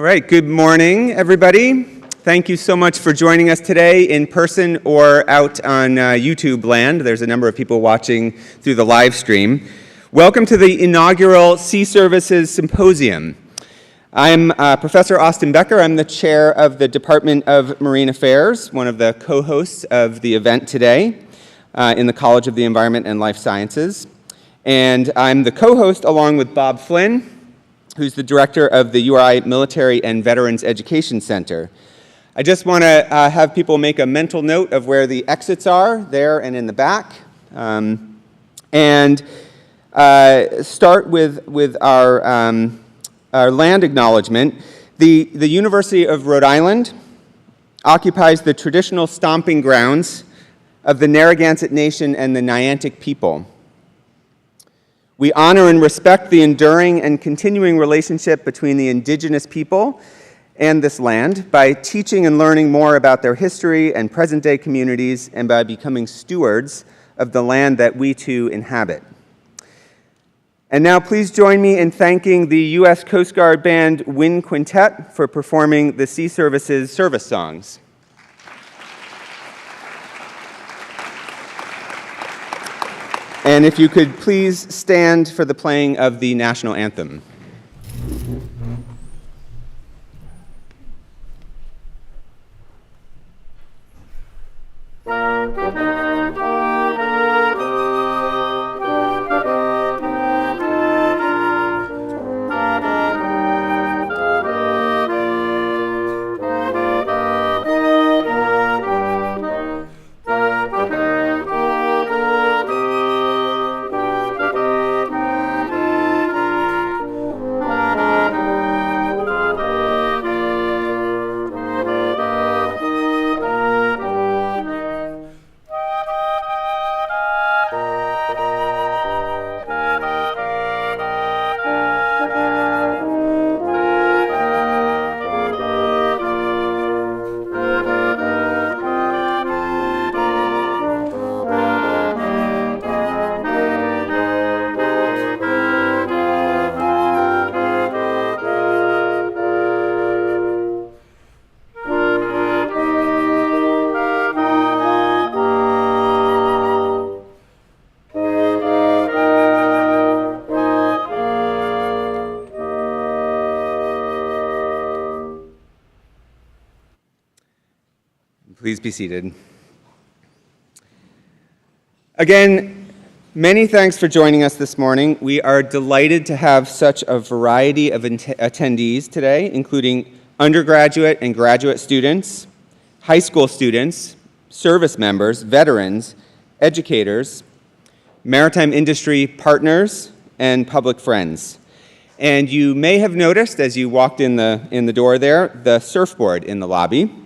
All right, good morning, everybody. Thank you so much for joining us today in person or out on YouTube land. There's a number of people watching through the live stream. Welcome to the inaugural Sea Services Symposium. I'm Professor Austin Becker. I'm the chair of the Department of Marine Affairs, one of the co-hosts of the event today in the College of the Environment and Life Sciences. And I'm the co-host along with Bob Flynn, who's the director of the URI Military and Veterans Education Center. I just want to have people make a mental note of where the exits are, there and in the back. And start with our land acknowledgement. The University of Rhode Island occupies the traditional stomping grounds of the Narragansett Nation and the Niantic people. We honor and respect the enduring and continuing relationship between the indigenous people and this land by teaching and learning more about their history and present-day communities and by becoming stewards of the land that we too inhabit. And now please join me in thanking the U.S. Coast Guard Band Wind Quintet for performing the Sea Services service songs. And if you could please stand for the playing of the national anthem. Please be seated. Again, many thanks for joining us this morning. We are delighted to have such a variety of attendees today, including undergraduate and graduate students, high school students, service members, veterans, educators, maritime industry partners, and public friends. And you may have noticed as you walked in the door there, the surfboard in the lobby.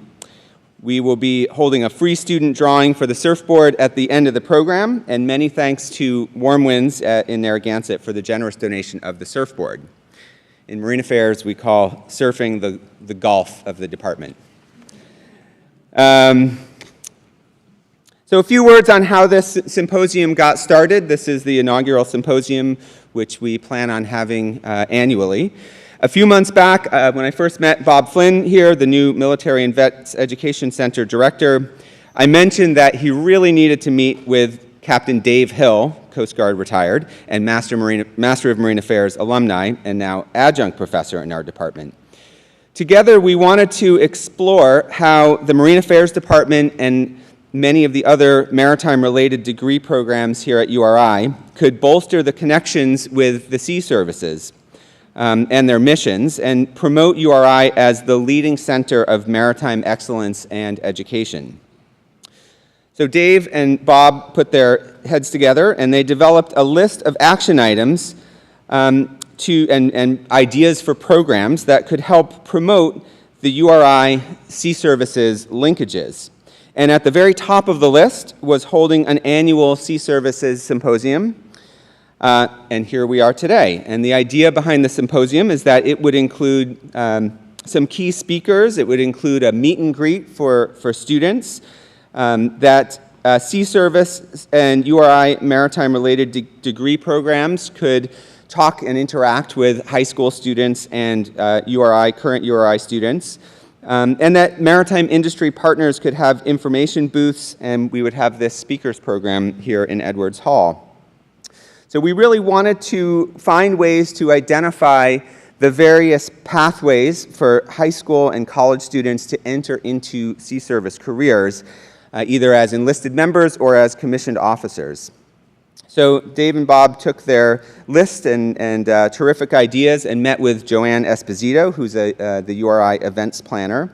We will be holding a free student drawing for the surfboard at the end of the program, and many thanks to Warm Winds in Narragansett for the generous donation of the surfboard. In Marine Affairs, we call surfing the golf of the department. So a few words on how this symposium got started. This is the inaugural symposium, which we plan on having annually. A few months back, when I first met Bob Flynn here, the new Military and Vets Education Center director, I mentioned that he really needed to meet with Captain Dave Hill, Coast Guard retired, and Master of Marine Affairs alumni, and now adjunct professor in our department. Together, we wanted to explore how the Marine Affairs Department and many of the other maritime-related degree programs here at URI could bolster the connections with the Sea Services and their missions, and promote URI as the leading center of maritime excellence and education. So Dave and Bob put their heads together, and they developed a list of action items and ideas for programs that could help promote the URI Sea Services linkages. And at the very top of the list was holding an annual Sea Services Symposium. And here we are today. And the idea behind the symposium is that it would include some key speakers. It would include a meet and greet for students, that Sea Service and URI maritime-related degree programs could talk and interact with high school students and current URI students. And that maritime industry partners could have information booths, and we would have this speakers program here in Edwards Hall. So we really wanted to find ways to identify the various pathways for high school and college students to enter into sea service careers, either as enlisted members or as commissioned officers. So Dave and Bob took their list and terrific ideas and met with Joanne Esposito, who's the URI events planner.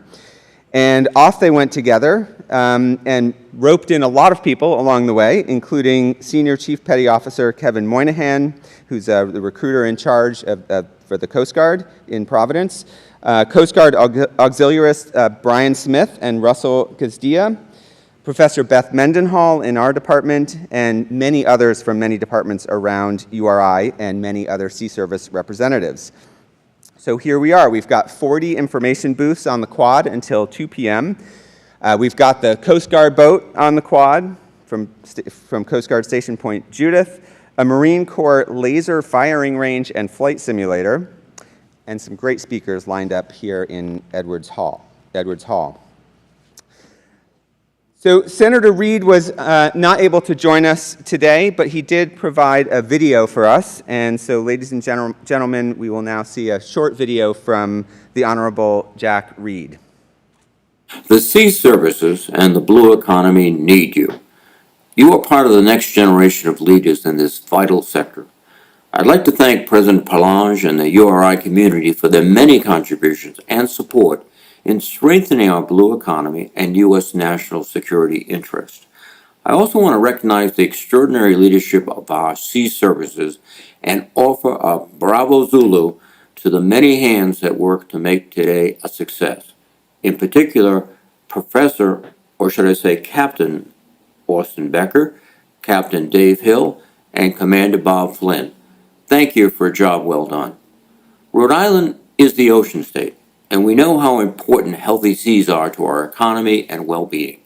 And off they went together and roped in a lot of people along the way, including Senior Chief Petty Officer Kevin Moynihan, who's the recruiter in charge for the Coast Guard in Providence, Coast Guard Auxiliarist Brian Smith and Russell Gazdia, Professor Beth Mendenhall in our department, and many others from many departments around URI and many other sea service representatives. So here we are. We've got 40 information booths on the quad until 2 p.m. We've got the Coast Guard boat on the quad from Coast Guard Station Point Judith, a Marine Corps laser firing range and flight simulator, and some great speakers lined up here in Edwards Hall. So Senator Reed was not able to join us today, but he did provide a video for us. And so, ladies and gentlemen, we will now see a short video from the Honorable Jack Reed. The sea services and the blue economy need you. You are part of the next generation of leaders in this vital sector. I'd like to thank President Palange and the URI community for their many contributions and support in strengthening our blue economy and U.S. national security interest. I also want to recognize the extraordinary leadership of our sea services and offer a bravo Zulu to the many hands that work to make today a success. In particular, Professor, or should I say Captain Austin Becker, Captain Dave Hill, and Commander Bob Flynn. Thank you for a job well done. Rhode Island is the ocean state, and we know how important healthy seas are to our economy and well-being.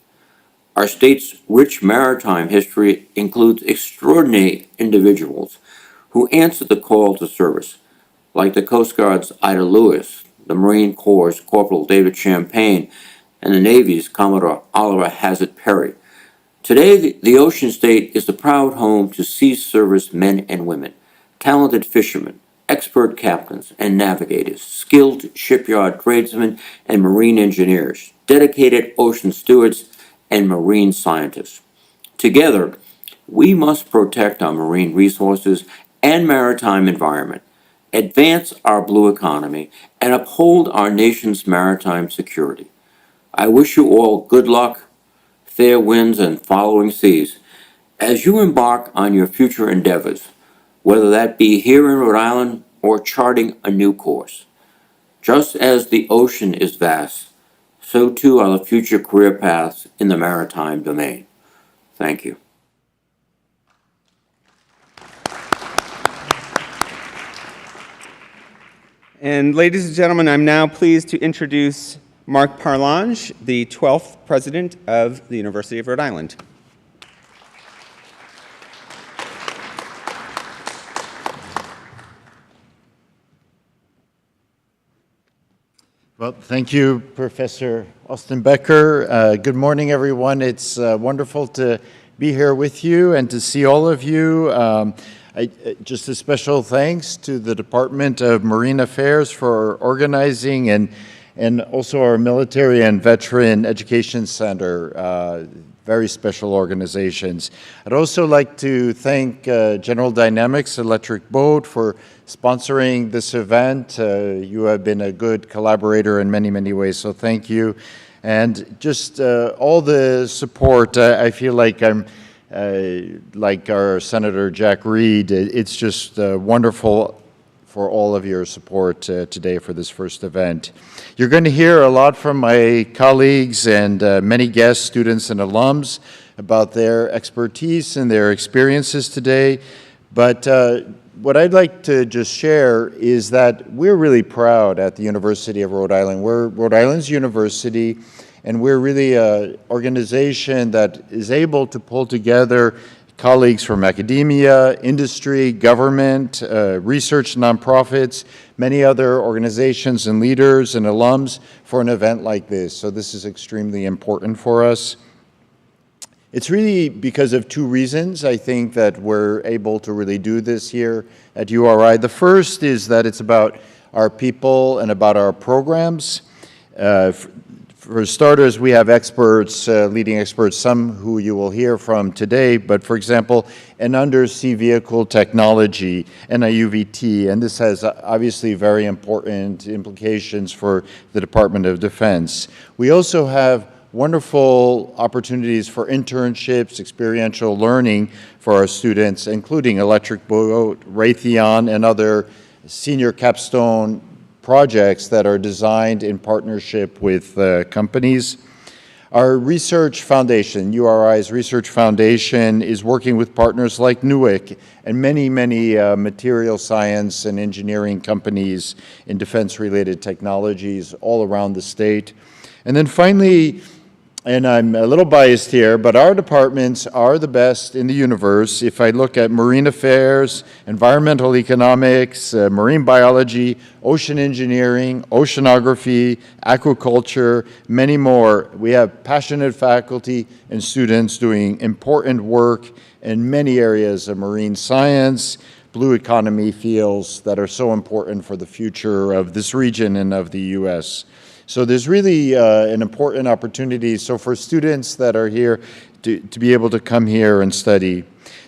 Our state's rich maritime history includes extraordinary individuals who answered the call to service, like the Coast Guard's Ida Lewis, the Marine Corps' Corporal David Champagne, and the Navy's Commodore Oliver Hazard Perry. Today, the ocean state is the proud home to sea service men and women, talented fishermen, expert captains and navigators, skilled shipyard tradesmen and marine engineers, dedicated ocean stewards, and marine scientists. Together, we must protect our marine resources and maritime environment, advance our blue economy, and uphold our nation's maritime security. I wish you all good luck, fair winds, and following seas as you embark on your future endeavors, whether that be here in Rhode Island or charting a new course. Just as the ocean is vast, so too are the future career paths in the maritime domain. Thank you. And ladies and gentlemen, I'm now pleased to introduce Mark Parlange, the 12th President of the University of Rhode Island. Well, thank you, Professor Austin Becker. Good morning, everyone. It's wonderful to be here with you and to see all of you. Just a special thanks to the Department of Marine Affairs for organizing and also our Military and Veteran Education Center, very special organizations. I'd also like to thank General Dynamics Electric Boat for sponsoring this event. You have been a good collaborator in many, many ways, so thank you. And just all the support, I feel like I'm like our Senator Jack Reed. It's just wonderful for all of your support today for this first event. You're going to hear a lot from my colleagues and many guests, students, and alums about their expertise and their experiences today. But what I'd like to just share is that we're really proud at the University of Rhode Island. We're Rhode Island's university, and we're really an organization that is able to pull together colleagues from academia, industry, government, research nonprofits, many other organizations and leaders and alums for an event like this. So this is extremely important for us. It's really because of two reasons, I think, that we're able to really do this here at URI. The first is that it's about our people and about our programs. For starters, we have experts, leading experts, some who you will hear from today, but for example, an undersea vehicle technology, NIUVT, and this has obviously very important implications for the Department of Defense. We also have wonderful opportunities for internships, experiential learning for our students, including Electric Boat, Raytheon, and other senior capstone projects that are designed in partnership with companies. Our research foundation, URI's research foundation, is working with partners like NUIC and many material science and engineering companies in defense-related technologies all around the state. And then finally, and I'm a little biased here, but our departments are the best in the universe. If I look at marine affairs, environmental economics, marine biology, ocean engineering, oceanography, aquaculture, many more, we have passionate faculty and students doing important work in many areas of marine science, blue economy fields that are so important for the future of this region and of the U.S. So there's really an important opportunity. So for students that are here to be able to come here and study.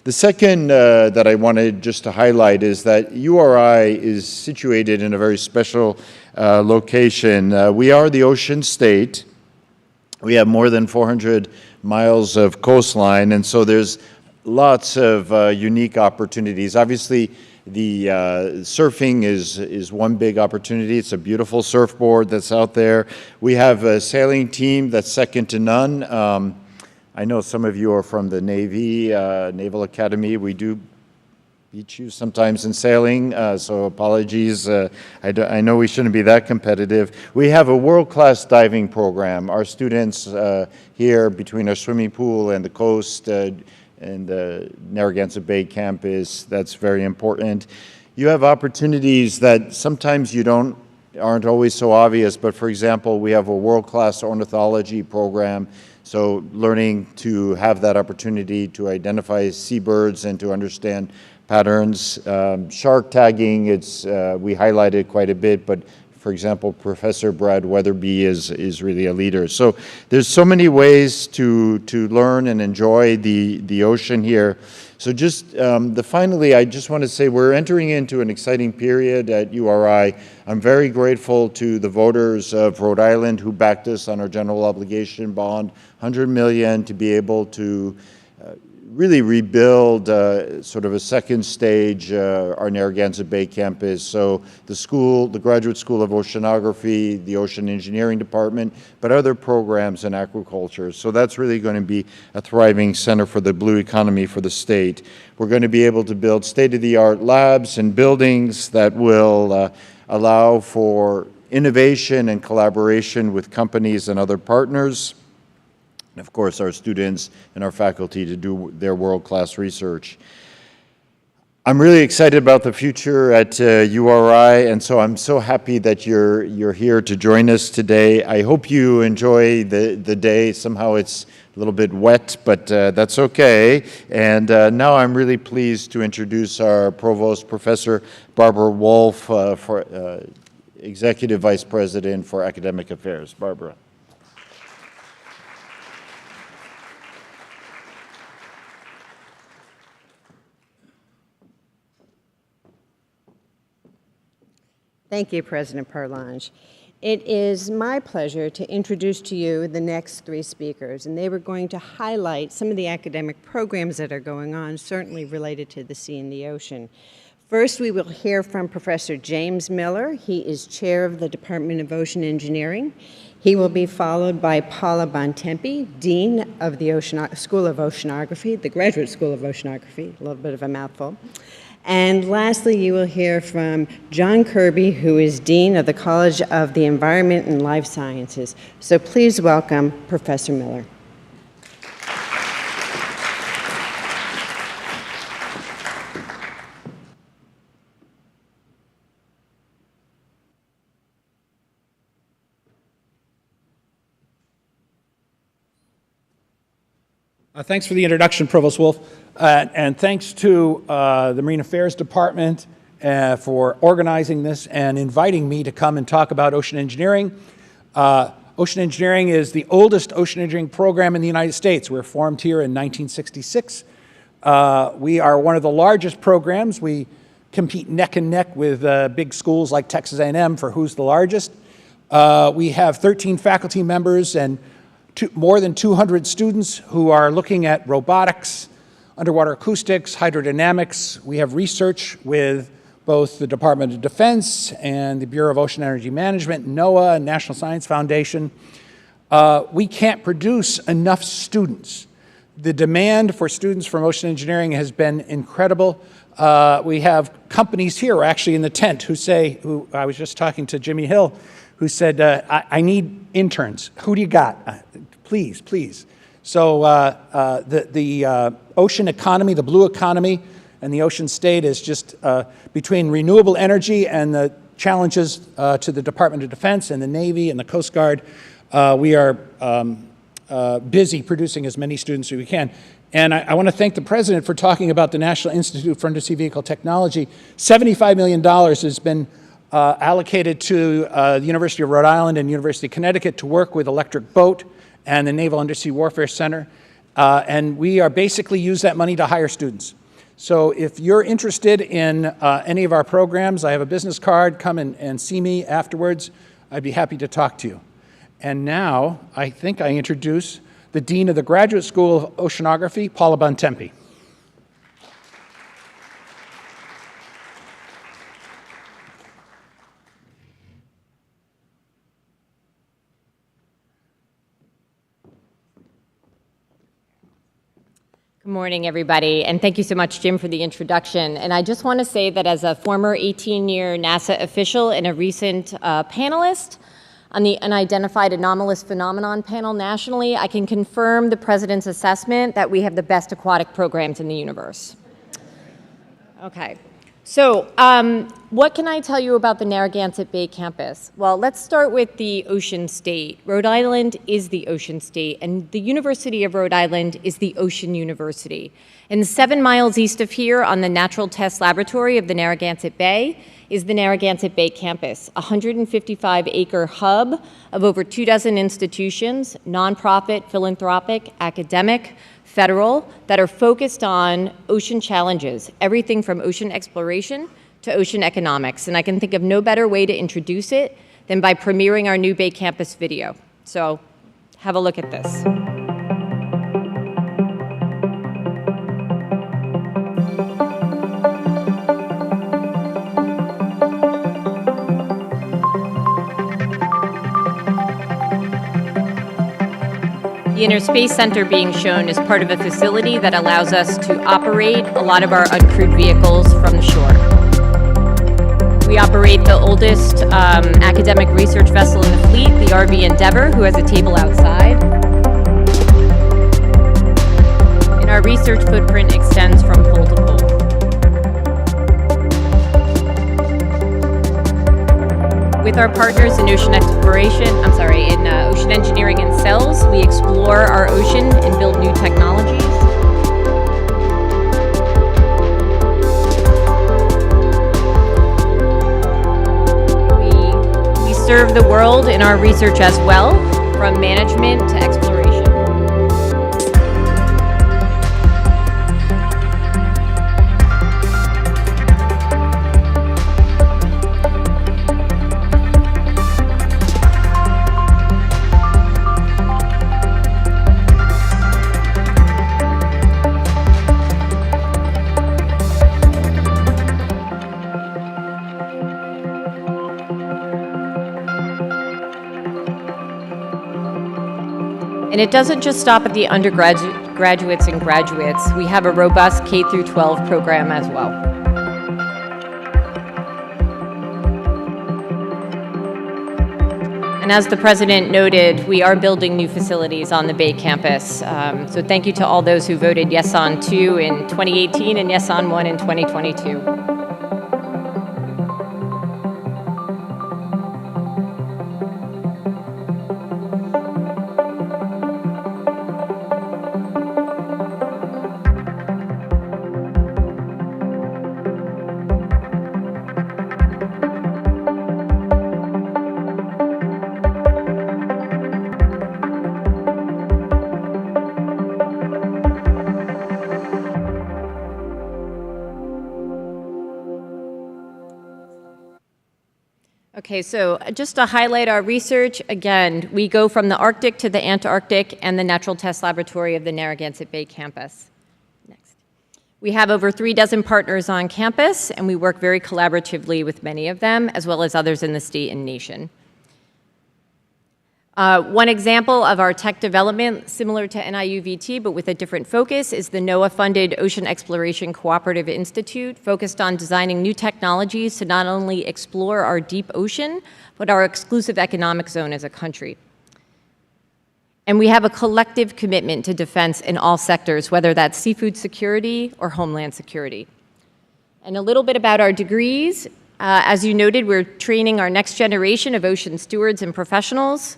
The second that I wanted just to highlight is that URI is situated in a very special location. We are the ocean state. We have more than 400 miles of coastline, and so there's lots of unique opportunities. Obviously, the surfing is one big opportunity. It's a beautiful surfboard that's out there. We have a sailing team that's second to none. I know some of you are from the Navy, Naval Academy. We do beat you sometimes in sailing, so apologies. I know we shouldn't be that competitive. We have a world-class diving program. Our students here between our swimming pool and the coast and the Narragansett Bay campus, that's very important. You have opportunities that sometimes aren't always so obvious, but for example, we have a world-class ornithology program, so learning to have that opportunity to identify seabirds and to understand patterns. Shark tagging, we highlighted quite a bit, but for example, Professor Brad Weatherby is really a leader. So there's so many ways to learn and enjoy the ocean here. So just finally, I just want to say we're entering into an exciting period at URI. I'm very grateful to the voters of Rhode Island who backed us on our general obligation bond, $100 million, to be able to really rebuild sort of a second stage, our Narragansett Bay campus. So the Graduate School of Oceanography, the Ocean Engineering Department, but other programs in aquaculture. So that's really going to be a thriving center for the blue economy for the state. We're going to be able to build state-of-the-art labs and buildings that will allow for innovation and collaboration with companies and other partners. And of course, our students and our faculty to do their world-class research. I'm really excited about the future at URI, and so I'm so happy that you're here to join us today. I hope you enjoy the day. Somehow it's a little bit wet, but that's okay. And now I'm really pleased to introduce our Provost, Professor Barbara Wolf, for Executive Vice President for Academic Affairs. Barbara. Thank you, President Parlange. It is my pleasure to introduce to you the next three speakers, and they were going to highlight some of the academic programs that are going on, certainly related to the sea and the ocean. First, we will hear from Professor James Miller. He is chair of the Department of Ocean Engineering. He will be followed by Paula Bontempi, Dean of the School of Oceanography, the Graduate School of Oceanography, a little bit of a mouthful. And lastly, you will hear from John Kirby, who is Dean of the College of the Environment and Life Sciences. So please welcome Professor Miller. Thanks for the introduction, Provost Wolf, and thanks to the Marine Affairs Department for organizing this and inviting me to come and talk about ocean engineering. Ocean engineering is the oldest ocean engineering program in the United States. We were formed here in 1966. We are one of the largest programs. We compete neck and neck with big schools like Texas A&M for who's the largest. We have 13 faculty members and more than 200 students who are looking at robotics, underwater acoustics, hydrodynamics. We have research with both the Department of Defense and the Bureau of Ocean Energy Management, NOAA, and National Science Foundation. We can't produce enough students. The demand for students from ocean engineering has been incredible. We have companies here, actually in the tent, who I was just talking to Jimmy Hill, who said, I need interns. Who do you got? Please, please. So the ocean economy, the blue economy, and the ocean state is just between renewable energy and the challenges to the Department of Defense and the Navy and the Coast Guard. We are busy producing as many students as we can. And I want to thank the President for talking about the National Institute for Undersea Vehicle Technology. $75 million has been allocated to the University of Rhode Island and University of Connecticut to work with Electric Boat and the Naval Undersea Warfare Center. And we are basically use that money to hire students. So if you're interested in any of our programs, I have a business card. Come and see me afterwards. I'd be happy to talk to you. And now I think I introduce the Dean of the Graduate School of Oceanography, Paula Bontempi. Good morning, everybody, and thank you so much, Jim, for the introduction. And I just want to say that as a former 18-year NASA official and a recent panelist on the Unidentified Anomalous Phenomenon panel nationally, I can confirm the President's assessment that we have the best aquatic programs in the universe. Okay. So what can I tell you about the Narragansett Bay campus? Well, let's start with the ocean state. Rhode Island is the ocean state, and the University of Rhode Island is the Ocean University. And 7 miles east of here on the Natural Test Laboratory of the Narragansett Bay is the Narragansett Bay campus, a 155-acre hub of over 24 institutions, nonprofit, philanthropic, academic, federal, that are focused on ocean challenges, everything from ocean exploration to ocean economics. And I can think of no better way to introduce it than by premiering our new Bay Campus video. So have a look at this. The Inner Space Center being shown is part of a facility that allows us to operate a lot of our uncrewed vehicles from the shore. We operate the oldest academic research vessel in the fleet, the RV Endeavor, who has a table outside. And our research footprint extends from pole to pole. With our partners in ocean ocean engineering and cells, we explore our ocean and build new technologies. We serve the world in our research as well, from management to exploration. And it doesn't just stop at the undergraduates and graduates. We have a robust K through 12 program as well. And as the President noted, we are building new facilities on the Bay campus. So thank you to all those who voted yes on 2 in 2018 and yes on 1 in 2022. Okay, so just to highlight our research, again, we go from the Arctic to the Antarctic and the Natural Test Laboratory of the Narragansett Bay campus. Next. We have over 36 partners on campus, and we work very collaboratively with many of them, as well as others in the state and nation. One example of our tech development, similar to NIUVT, but with a different focus, is the NOAA-funded Ocean Exploration Cooperative Institute, focused on designing new technologies to not only explore our deep ocean, but our exclusive economic zone as a country. And we have a collective commitment to defense in all sectors, whether that's seafood security or homeland security. And a little bit about our degrees. As you noted, we're training our next generation of ocean stewards and professionals.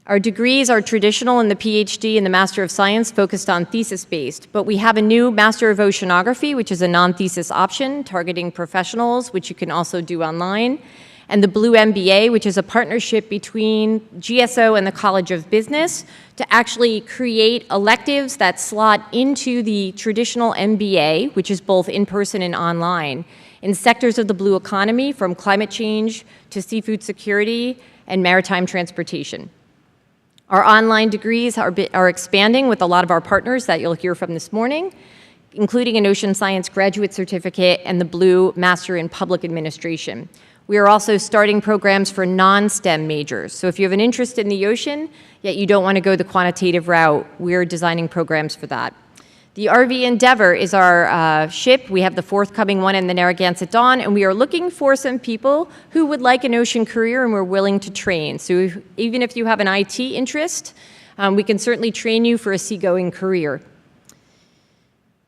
Our degrees are traditional in the PhD and the Master of Science, focused on thesis-based, but we have a new Master of Oceanography, which is a non-thesis option targeting professionals, which you can also do online, and the Blue MBA, which is a partnership between GSO and the College of Business to actually create electives that slot into the traditional MBA, which is both in-person and online, in sectors of the blue economy, from climate change to seafood security and maritime transportation. Our online degrees are expanding with a lot of our partners that you'll hear from this morning, including an Ocean Science Graduate Certificate and the Blue Master in Public Administration. We are also starting programs for non-STEM majors. So if you have an interest in the ocean, yet you don't want to go the quantitative route, we're designing programs for that. The RV Endeavor is our ship. We have the forthcoming one in the Narragansett Dawn, and we are looking for some people who would like an ocean career and we're willing to train. So even if you have an IT interest, we can certainly train you for a seagoing career.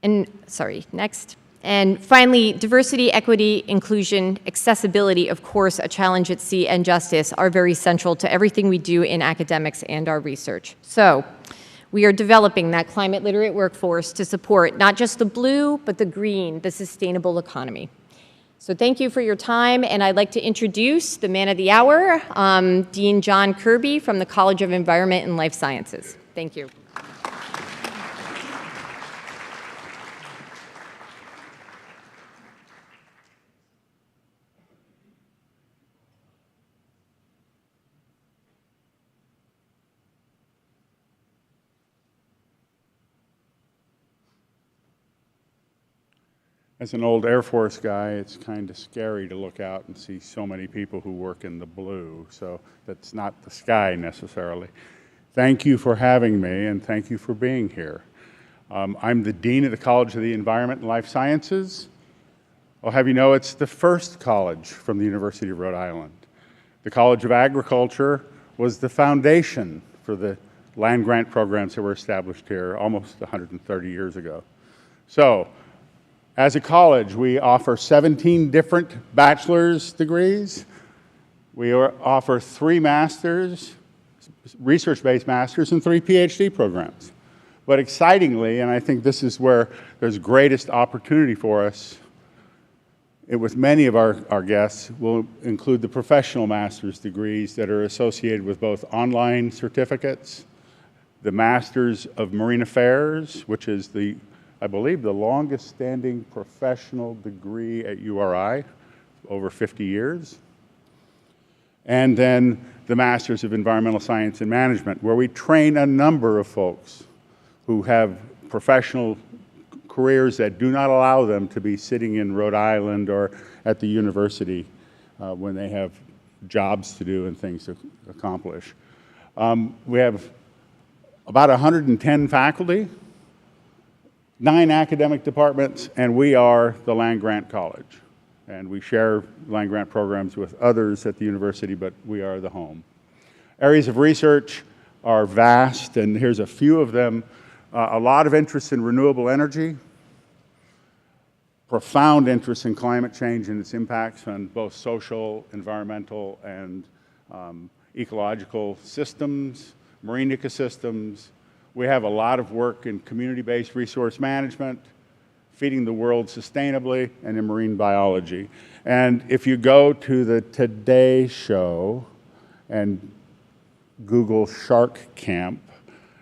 And, sorry, next. And finally, diversity, equity, inclusion, accessibility, of course, a challenge at sea, and justice are very central to everything we do in academics and our research. So we are developing that climate literate workforce to support not just the blue, but the green, the sustainable economy. So thank you for your time, and I'd like to introduce the man of the hour, Dean John Kirby from the College of Environment and Life Sciences. Thank you. As an old Air Force guy, it's kind of scary to look out and see so many people who work in the blue. So that's not the sky necessarily. Thank you for having me, and thank you for being here. I'm the Dean of the College of the Environment and Life Sciences. I'll have you know it's the first college from the University of Rhode Island. The College of Agriculture was the foundation for the land grant programs that were established here almost 130 years ago. So, as a college, we offer 17 different bachelor's degrees. We offer 3 masters, research-based masters, and 3 PhD programs. But excitingly, and I think this is where there's greatest opportunity for us, with many of our guests, will include the professional master's degrees that are associated with both online certificates, the Masters of Marine Affairs, which is I believe the longest standing professional degree at URI, over 50 years. And then the Masters of Environmental Science and Management, where we train a number of folks who have professional careers that do not allow them to be sitting in Rhode Island or at the university when they have jobs to do and things to accomplish. We have about 110 faculty, 9 academic departments, and we are the land grant college. And we share land grant programs with others at the university, but we are the home. Areas of research are vast, and here's a few of them. A lot of interest in renewable energy, profound interest in climate change and its impacts on both social, environmental, and ecological systems, marine ecosystems. We have a lot of work in community-based resource management, feeding the world sustainably, and in marine biology. And if you go to the Today Show and Google Shark Camp,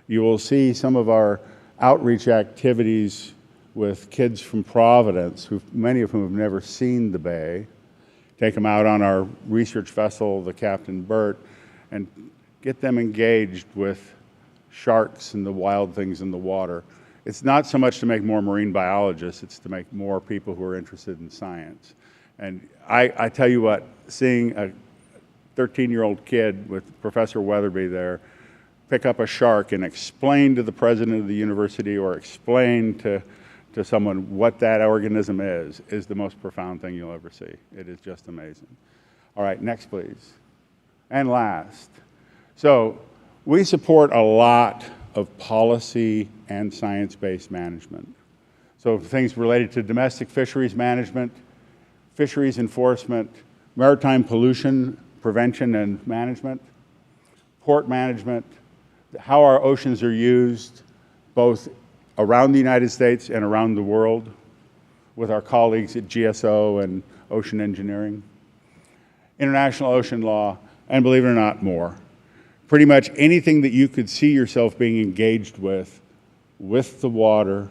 you will see some of our outreach activities with kids from Providence, many of whom have never seen the Bay, take them out on our research vessel, the Captain Bert, and get them engaged with sharks and the wild things in the water. It's not so much to make more marine biologists, it's to make more people who are interested in science. And I tell you what, seeing a 13-year-old kid with Professor Weatherby there pick up a shark and explain to the president of the university or explain to someone what that organism is the most profound thing you'll ever see. It is just amazing. All right, next please. And last. So we support a lot of policy and science-based management. So things related to domestic fisheries management, fisheries enforcement, maritime pollution prevention and management, port management, how our oceans are used both around the United States and around the world with our colleagues at GSO and Ocean Engineering, international ocean law, and believe it or not, more. Pretty much anything that you could see yourself being engaged with the water,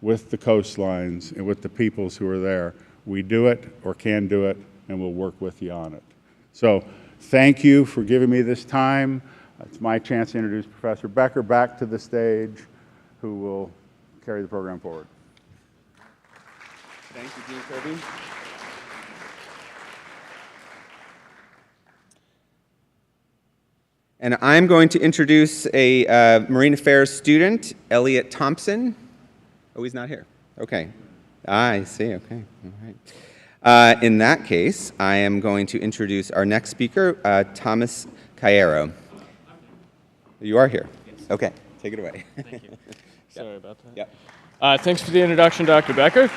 with the coastlines, and with the peoples who are there. We do it or can do it, and we'll work with you on it. So thank you for giving me this time. It's my chance to introduce Professor Becker back to the stage, who will carry the program forward. Thank you, Dean Kirby. And I'm going to introduce a Marine Affairs student, Elliot Thompson. Oh, he's not here. Okay. I see. Okay. All right. In that case, I am going to introduce our next speaker, Thomas Cairo. You are here. Yes. Okay. Take it away. Thank you. Sorry about that. Yep. Thanks for the introduction, Dr. Becker.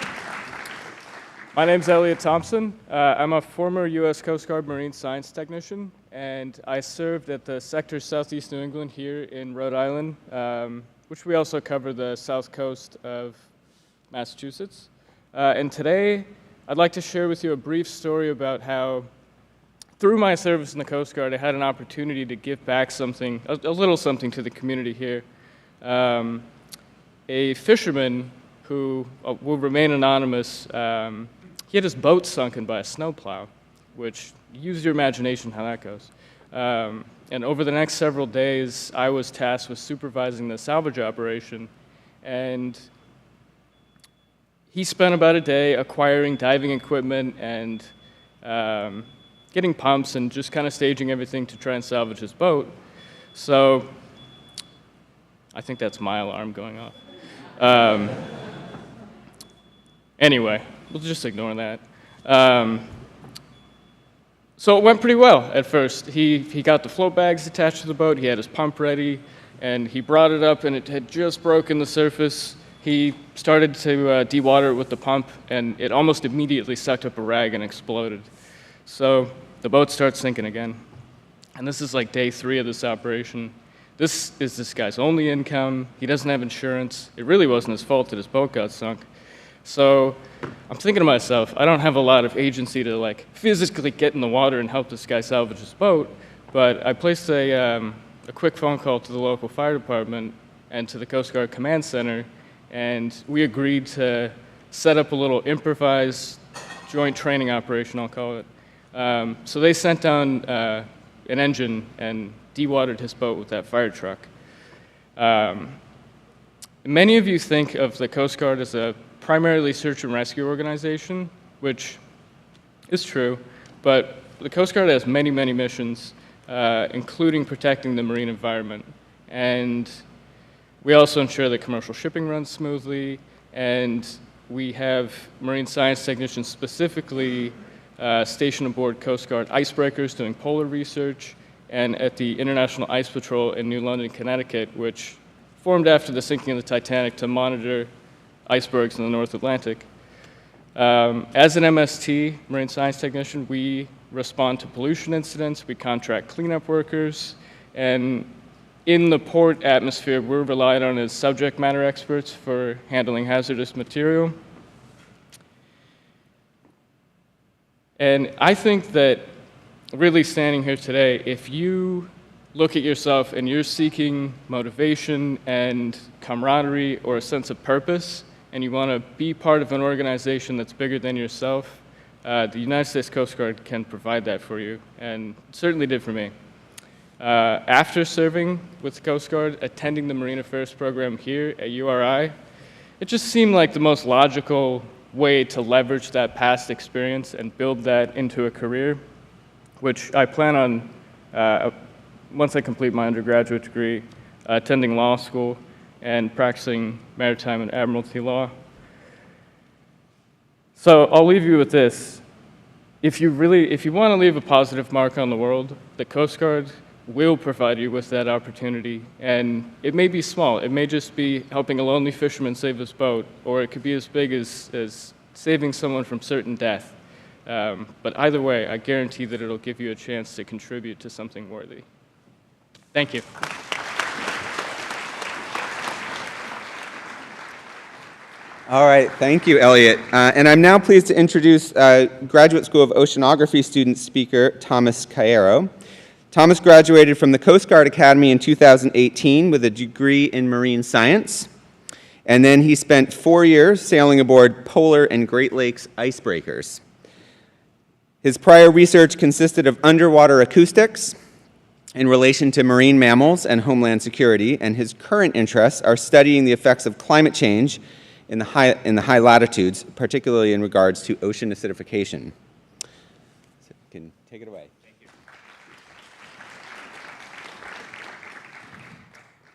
My name's Elliot Thompson. I'm a former U.S. Coast Guard Marine Science Technician, and I served at the sector Southeast New England here in Rhode Island, which we also cover the south coast of Massachusetts. And today, I'd like to share with you a brief story about how, through my service in the Coast Guard, I had an opportunity to give back something, a little something to the community here. A fisherman who will remain anonymous, he had his boat sunken by a snowplow, which, use your imagination how that goes. And over the next several days, I was tasked with supervising the salvage operation, and he spent about a day acquiring diving equipment and getting pumps and just kind of staging everything to try and salvage his boat. So I think that's my alarm going off. Anyway, we'll just ignore that. So it went pretty well at first. He got the float bags attached to the boat, he had his pump ready, and he brought it up and it had just broken the surface. He started to dewater it with the pump, and it almost immediately sucked up a rag and exploded. So the boat starts sinking again. And this is like day 3 of this operation. This is this guy's only income. He doesn't have insurance. It really wasn't his fault that his boat got sunk. So I'm thinking to myself, I don't have a lot of agency to like physically get in the water and help this guy salvage his boat, but I placed a quick phone call to the local fire department and to the Coast Guard Command Center, and we agreed to set up a little improvised joint training operation, I'll call it. So they sent down an engine and dewatered his boat with that fire truck. Many of you think of the Coast Guard as a primarily search and rescue organization, which is true, but the Coast Guard has many, many missions, including protecting the marine environment. And we also ensure that commercial shipping runs smoothly, and we have marine science technicians specifically stationed aboard Coast Guard icebreakers doing polar research, and at the International Ice Patrol in New London, Connecticut, which formed after the sinking of the Titanic to monitor icebergs in the North Atlantic. As an MST, marine science technician, we respond to pollution incidents, we contract cleanup workers, and in the port atmosphere, we're relied on as subject matter experts for handling hazardous material. And I think that really standing here today, if you look at yourself and you're seeking motivation and camaraderie or a sense of purpose, and you want to be part of an organization that's bigger than yourself, the United States Coast Guard can provide that for you, and it certainly did for me. After serving with the Coast Guard, attending the Marine Affairs program here at URI, it just seemed like the most logical way to leverage that past experience and build that into a career, which I plan on, once I complete my undergraduate degree, attending law school and practicing maritime and admiralty law. So I'll leave you with this. If you want to leave a positive mark on the world, the Coast Guard will provide you with that opportunity. And it may be small. It may just be helping a lonely fisherman save his boat, or it could be as big as saving someone from certain death. But either way, I guarantee that it'll give you a chance to contribute to something worthy. Thank you. All right, thank you, Elliot. And I'm now pleased to introduce Graduate School of Oceanography student speaker Thomas Cairo. Thomas graduated from the Coast Guard Academy in 2018 with a degree in marine science. And then he spent 4 years sailing aboard polar and Great Lakes icebreakers. His prior research consisted of underwater acoustics in relation to marine mammals and homeland security, and his current interests are studying the effects of climate change in the high latitudes, particularly in regards to ocean acidification. So you can take it away. Thank you.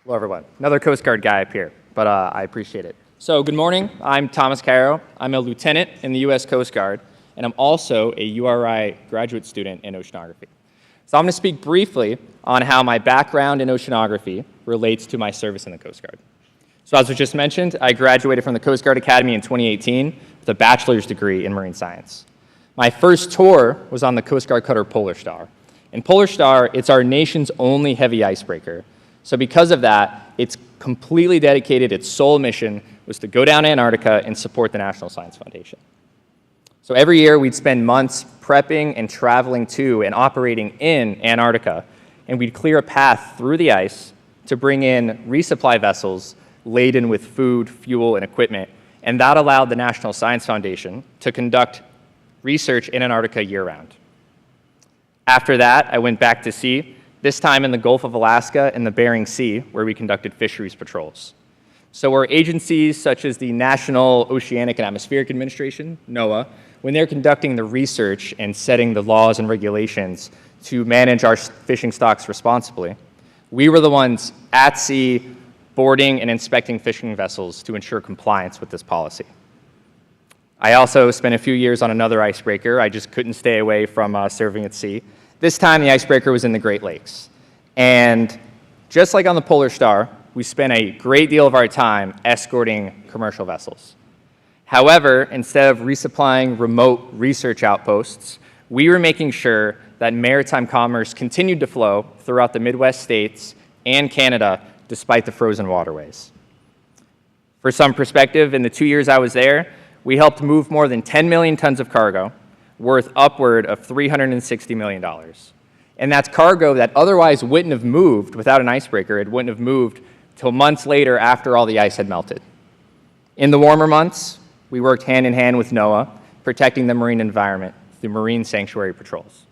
Hello, everyone. Another Coast Guard guy up here, but I appreciate it. So, good morning. I'm Thomas Cairo. I'm a lieutenant in the U.S. Coast Guard, and I'm also a URI graduate student in oceanography. So I'm going to speak briefly on how my background in oceanography relates to my service in the Coast Guard. So as was just mentioned, I graduated from the Coast Guard Academy in 2018 with a bachelor's degree in marine science. My first tour was on the Coast Guard cutter Polar Star. And Polar Star, it's our nation's only heavy icebreaker. So because of that, it's completely dedicated, its sole mission was to go down to Antarctica and support the National Science Foundation. So every year we'd spend months prepping and traveling to and operating in Antarctica, and we'd clear a path through the ice to bring in resupply vessels laden with food, fuel, and equipment, and that allowed the National Science Foundation to conduct research in Antarctica year-round. After that, I went back to sea, this time in the Gulf of Alaska and the Bering Sea, where we conducted fisheries patrols. So where agencies such as the National Oceanic and Atmospheric Administration, NOAA, when they're conducting the research and setting the laws and regulations to manage our fishing stocks responsibly, we were the ones at sea boarding and inspecting fishing vessels to ensure compliance with this policy. I also spent a few years on another icebreaker. I just couldn't stay away from serving at sea. This time, the icebreaker was in the Great Lakes. And just like on the Polar Star, we spent a great deal of our time escorting commercial vessels. However, instead of resupplying remote research outposts, we were making sure that maritime commerce continued to flow throughout the Midwest states and Canada despite the frozen waterways. For some perspective, in the 2 years I was there, we helped move more than 10 million tons of cargo, worth upward of $360 million. And that's cargo that otherwise wouldn't have moved without an icebreaker. It wouldn't have moved till months later after all the ice had melted. In the warmer months, we worked hand in hand with NOAA, protecting the marine environment through marine sanctuary patrols.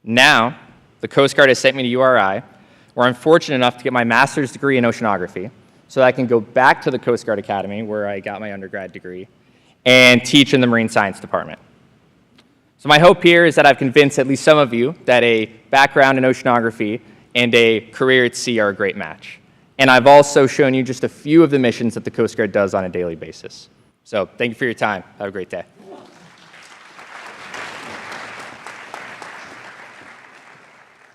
Now, the Coast Guard has sent me to URI, where I'm fortunate enough to get my master's degree in oceanography, so that I can go back to the Coast Guard Academy, where I got my undergrad degree, and teach in the Marine Science Department. So my hope here is that I've convinced at least some of you that a background in oceanography and a career at sea are a great match. And I've also shown you just a few of the missions that the Coast Guard does on a daily basis. So thank you for your time. Have a great day.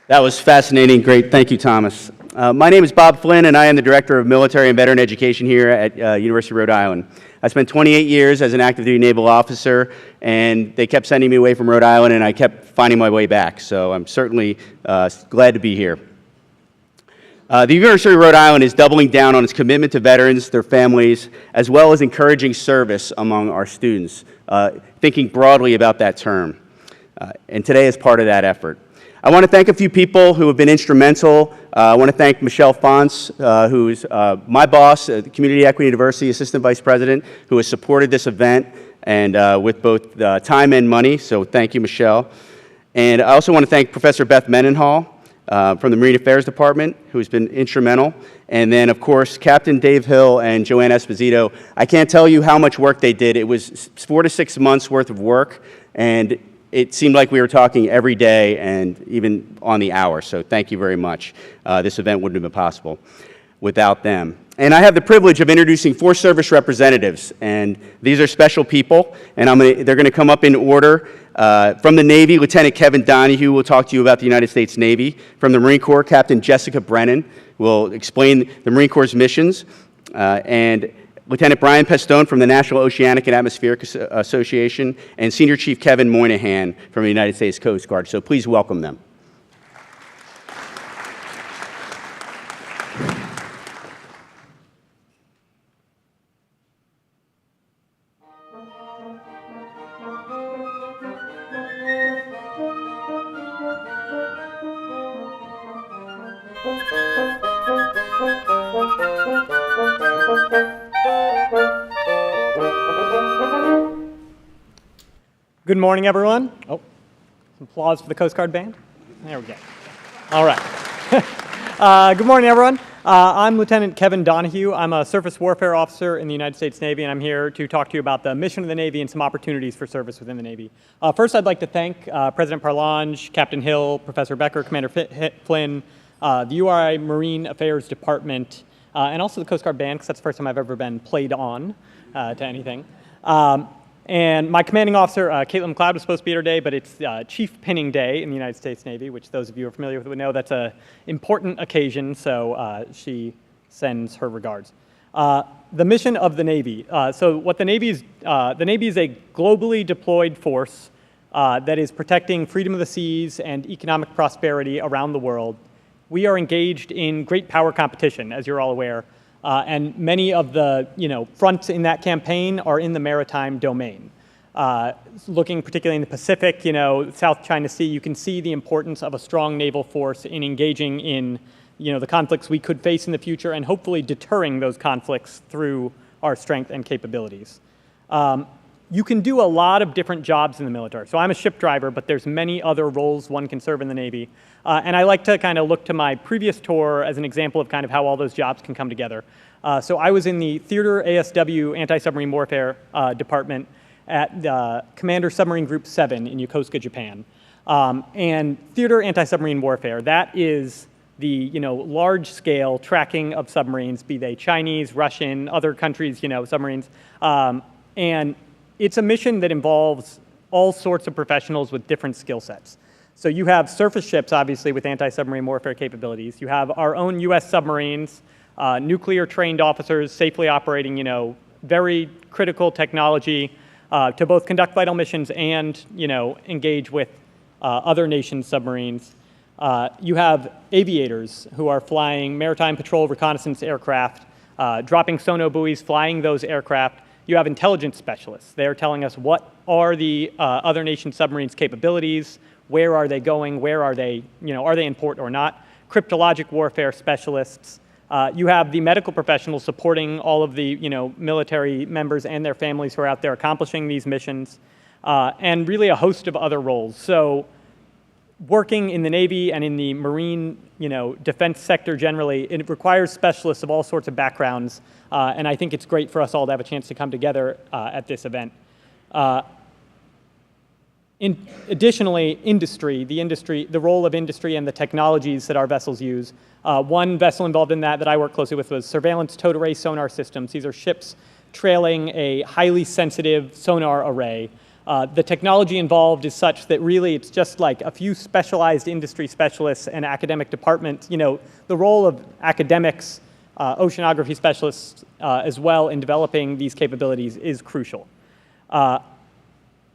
That was fascinating. Great. Thank you, Thomas. My name is Bob Flynn, and I am the Director of Military and Veteran Education here at University of Rhode Island. I spent 28 years as an active duty naval officer, and they kept sending me away from Rhode Island, and I kept finding my way back. So I'm certainly glad to be here. The University of Rhode Island is doubling down on its commitment to veterans, their families, as well as encouraging service among our students, thinking broadly about that term. And today is part of that effort. I want to thank a few people who have been instrumental. I want to thank Michelle Fonts, who's my boss at the Community Equity and Diversity Assistant Vice President, who has supported this event and with both time and money, so thank you, Michelle. And I also want to thank Professor Beth Mendenhall from the Marine Affairs Department, who's been instrumental. And then, of course, Captain Dave Hill and Joanne Esposito. I can't tell you how much work they did. It was 4 to 6 months worth of work, and it seemed like we were talking every day and even on the hour. So thank you very much. This event wouldn't have been possible without them. And I have the privilege of introducing 4 service representatives, and these are special people, and they're going to come up in order. From the Navy, Lieutenant Kevin Donahue will talk to you about the United States Navy. From the Marine Corps, Captain Jessica Brennan will explain the Marine Corps' missions. And Lieutenant Brian Pestone from the National Oceanic and Atmospheric Association, and Senior Chief Kevin Moynihan from the United States Coast Guard. So please welcome them. Good morning, everyone. Oh, some applause for the Coast Guard band. There we go. All right. Good morning, everyone. I'm Lieutenant Kevin Donahue. I'm a surface warfare officer in the United States Navy, and I'm here to talk to you about the mission of the Navy and some opportunities for service within the Navy. First, I'd like to thank President Parlange, Captain Hill, Professor Becker, Commander Flynn, the URI Marine Affairs Department, and also the Coast Guard band, because that's the first time I've ever been played on to anything. And my commanding officer, Caitlin McLeod, was supposed to be here today, but it's Chief Pinning Day in the United States Navy, which those of you who are familiar with would know that's an important occasion, so she sends her regards. The mission of the Navy. So what the Navy is a globally deployed force that is protecting freedom of the seas and economic prosperity around the world. We are engaged in great power competition, as you're all aware. And many of the fronts in that campaign are in the maritime domain. Looking particularly in the Pacific, South China Sea, you can see the importance of a strong naval force in engaging in the conflicts we could face in the future and hopefully deterring those conflicts through our strength and capabilities. You can do a lot of different jobs in the military. So I'm a ship driver, but there's many other roles one can serve in the Navy. And I like to kind of look to my previous tour as an example of kind of how all those jobs can come together. So I was in the Theater ASW Anti-Submarine Warfare Department at Commander Submarine Group 7 in Yokosuka, Japan. And Theater Anti-Submarine Warfare, that is the large-scale tracking of submarines, be they Chinese, Russian, other countries' submarines. And it's a mission that involves all sorts of professionals with different skill sets. So you have surface ships, obviously, with anti-submarine warfare capabilities. You have our own U.S. submarines, nuclear-trained officers safely operating, very critical technology to both conduct vital missions and, engage with other nations' submarines. You have aviators who are flying maritime patrol reconnaissance aircraft, dropping sonar buoys, flying those aircraft. You have intelligence specialists. They're telling us what are the other nation submarines' capabilities, where are they going, where are they in port or not. Cryptologic warfare specialists. You have the medical professionals supporting all of the military members and their families who are out there accomplishing these missions, and really a host of other roles. So working in the Navy and in the Marine defense sector generally, it requires specialists of all sorts of backgrounds, and I think it's great for us all to have a chance to come together at this event. Additionally, the role of industry and the technologies that our vessels use. One vessel involved in that I worked closely with was surveillance towed array sonar systems. These are ships trailing a highly sensitive sonar array. The technology involved is such that really it's just like a few specialized industry specialists and academic departments. The role of academics, oceanography specialists as well in developing these capabilities is crucial.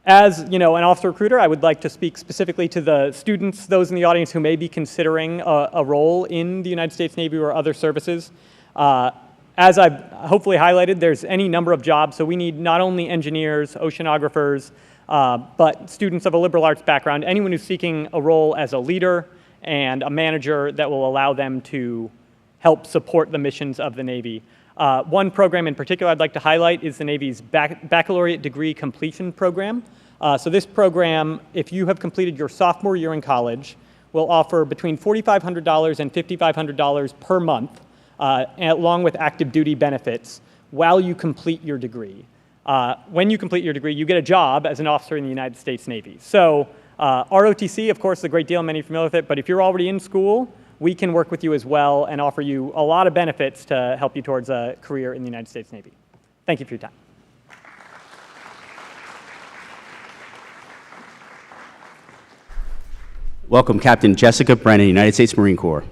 As an officer recruiter, I would like to speak specifically to the students, those in the audience who may be considering a role in the United States Navy or other services. As I've hopefully highlighted, there's any number of jobs, so we need not only engineers, oceanographers, but students of a liberal arts background, anyone who's seeking a role as a leader and a manager that will allow them to help support the missions of the Navy. One program in particular I'd like to highlight is the Navy's baccalaureate degree completion program. So this program, if you have completed your sophomore year in college, will offer between $4,500 and $5,500 per month, along with active duty benefits, while you complete your degree. When you complete your degree, you get a job as an officer in the United States Navy. So ROTC, of course, is a great deal, many are familiar with it, but if you're already in school, we can work with you as well and offer you a lot of benefits to help you towards a career in the United States Navy. Thank you for your time. Welcome, Captain Jessica Brennan, United States Marine Corps.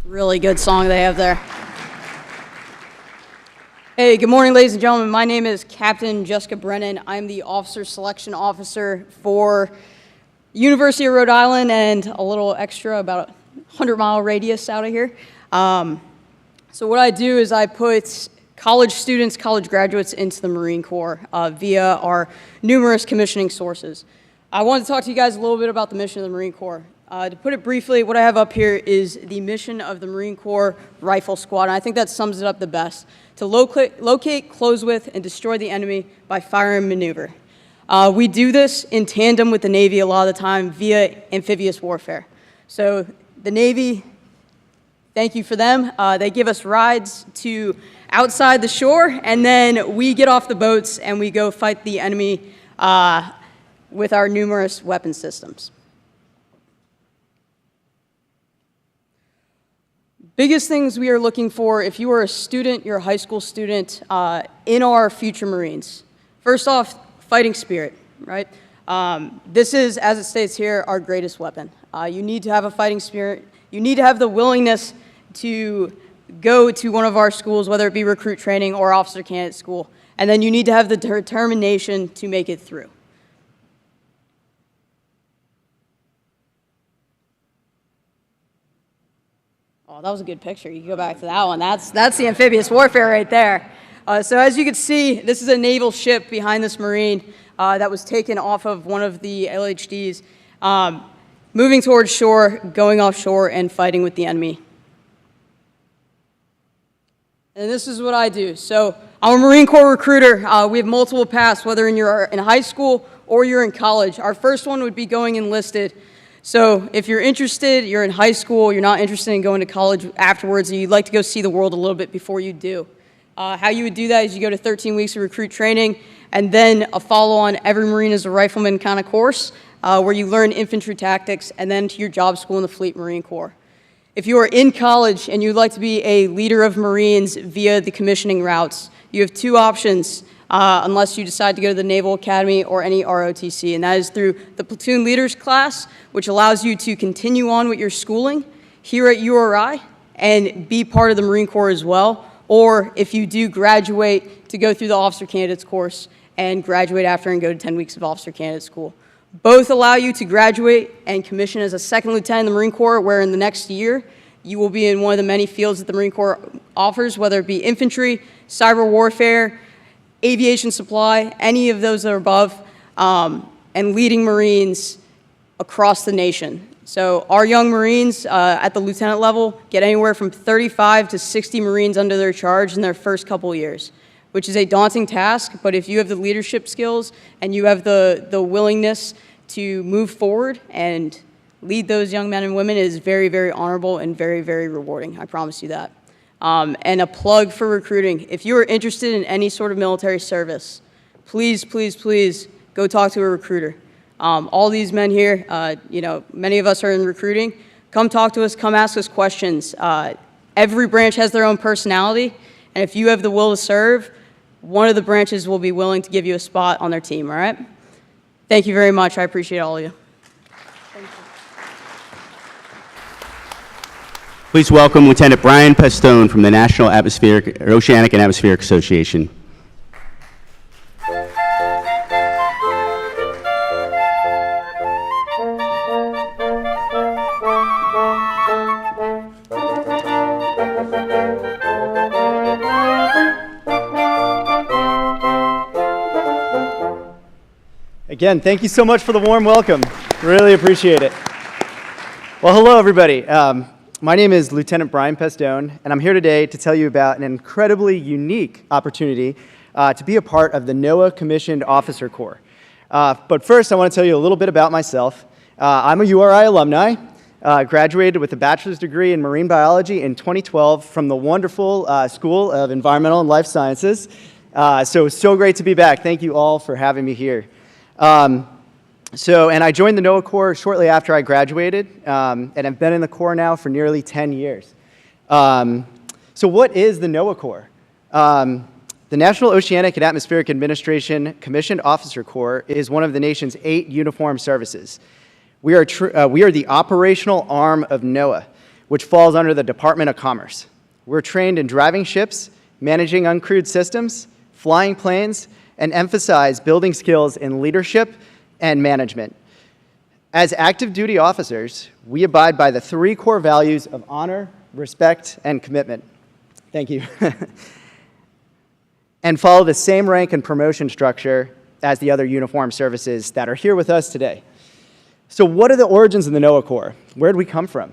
Really good song they have there. Hey, good morning, ladies and gentlemen. My name is Captain Jessica Brennan. I'm the Officer Selection Officer for University of Rhode Island and a little extra, about a 100-mile radius out of here. So what I do is I put college students, college graduates into the Marine Corps via our numerous commissioning sources. I wanted to talk to you guys a little bit about the mission of the Marine Corps. To put it briefly, what I have up here is the mission of the Marine Corps Rifle Squad, and I think that sums it up the best: to locate, close with, and destroy the enemy by fire and maneuver. We do this in tandem with the Navy a lot of the time via amphibious warfare. So the Navy, thank you for them. They give us rides to outside the shore, and then we get off the boats and we go fight the enemy with our numerous weapon systems. Biggest things we are looking for if you are a student, you're a high school student, in our future Marines. First off, fighting spirit, right? This is, as it states here, our greatest weapon. You need to have a fighting spirit. You need to have the willingness to go to one of our schools, whether it be recruit training or officer candidate school, and then you need to have the determination to make it through. Oh, that was a good picture. You can go back to that one. That's the amphibious warfare right there. So as you can see, this is a naval ship behind this Marine that was taken off of one of the LHDs, moving towards shore, going offshore, and fighting with the enemy. And this is what I do. So I'm a Marine Corps recruiter. We have multiple paths, whether you're in high school or you're in college. Our first one would be going enlisted. So if you're interested, you're in high school, you're not interested in going to college afterwards, and you'd like to go see the world a little bit before you do. How you would do that is you go to 13 weeks of recruit training, and then a follow-on Every Marine is a Rifleman kind of course, where you learn infantry tactics, and then to your job school in the Fleet Marine Corps. If you are in college and you'd like to be a leader of Marines via the commissioning routes, you have two options. Unless you decide to go to the Naval Academy or any ROTC, and that is through the Platoon Leaders class, which allows you to continue on with your schooling here at URI and be part of the Marine Corps as well, or if you do graduate, to go through the Officer Candidates course and graduate after and go to 10 weeks of Officer Candidate School. Both allow you to graduate and commission as a second lieutenant in the Marine Corps, where in the next year, you will be in one of the many fields that the Marine Corps offers, whether it be infantry, cyber warfare, aviation supply, any of those that are above, and leading Marines across the nation. So our young Marines at the lieutenant level get anywhere from 35 to 60 Marines under their charge in their first couple of years, which is a daunting task, but if you have the leadership skills and you have the willingness to move forward and lead those young men and women, it is very, very honorable and very, very rewarding. I promise you that. And a plug for recruiting. If you are interested in any sort of military service, please, please, please go talk to a recruiter. All these men here, many of us are in recruiting. Come talk to us, come ask us questions. Every branch has their own personality, and if you have the will to serve, one of the branches will be willing to give you a spot on their team, all right? Thank you very much. I appreciate all of you. Please welcome Lieutenant Brian Pestone from the National Oceanic and Atmospheric Association. Again, thank you so much for the warm welcome. Really appreciate it. Well, hello, everybody. My name is Lieutenant Brian Pestone, and I'm here today to tell you about an incredibly unique opportunity to be a part of the NOAA Commissioned Officer Corps. But first, I want to tell you a little bit about myself. I'm a URI alumni, graduated with a bachelor's degree in marine biology in 2012 from the wonderful School of Environmental and Life Sciences. So great to be back. Thank you all for having me here. And I joined the NOAA Corps shortly after I graduated, and I've been in the Corps now for nearly 10 years. So what is the NOAA Corps? The National Oceanic and Atmospheric Administration Commissioned Officer Corps is one of the nation's 8 uniformed services. We are the operational arm of NOAA, which falls under the Department of Commerce. We're trained in driving ships, managing uncrewed systems, flying planes, and emphasize building skills in leadership and management. As active duty officers, we abide by the 3 core values of honor, respect, and commitment. Thank you. And follow the same rank and promotion structure as the other uniformed services that are here with us today. So what are the origins of the NOAA Corps? Where did we come from?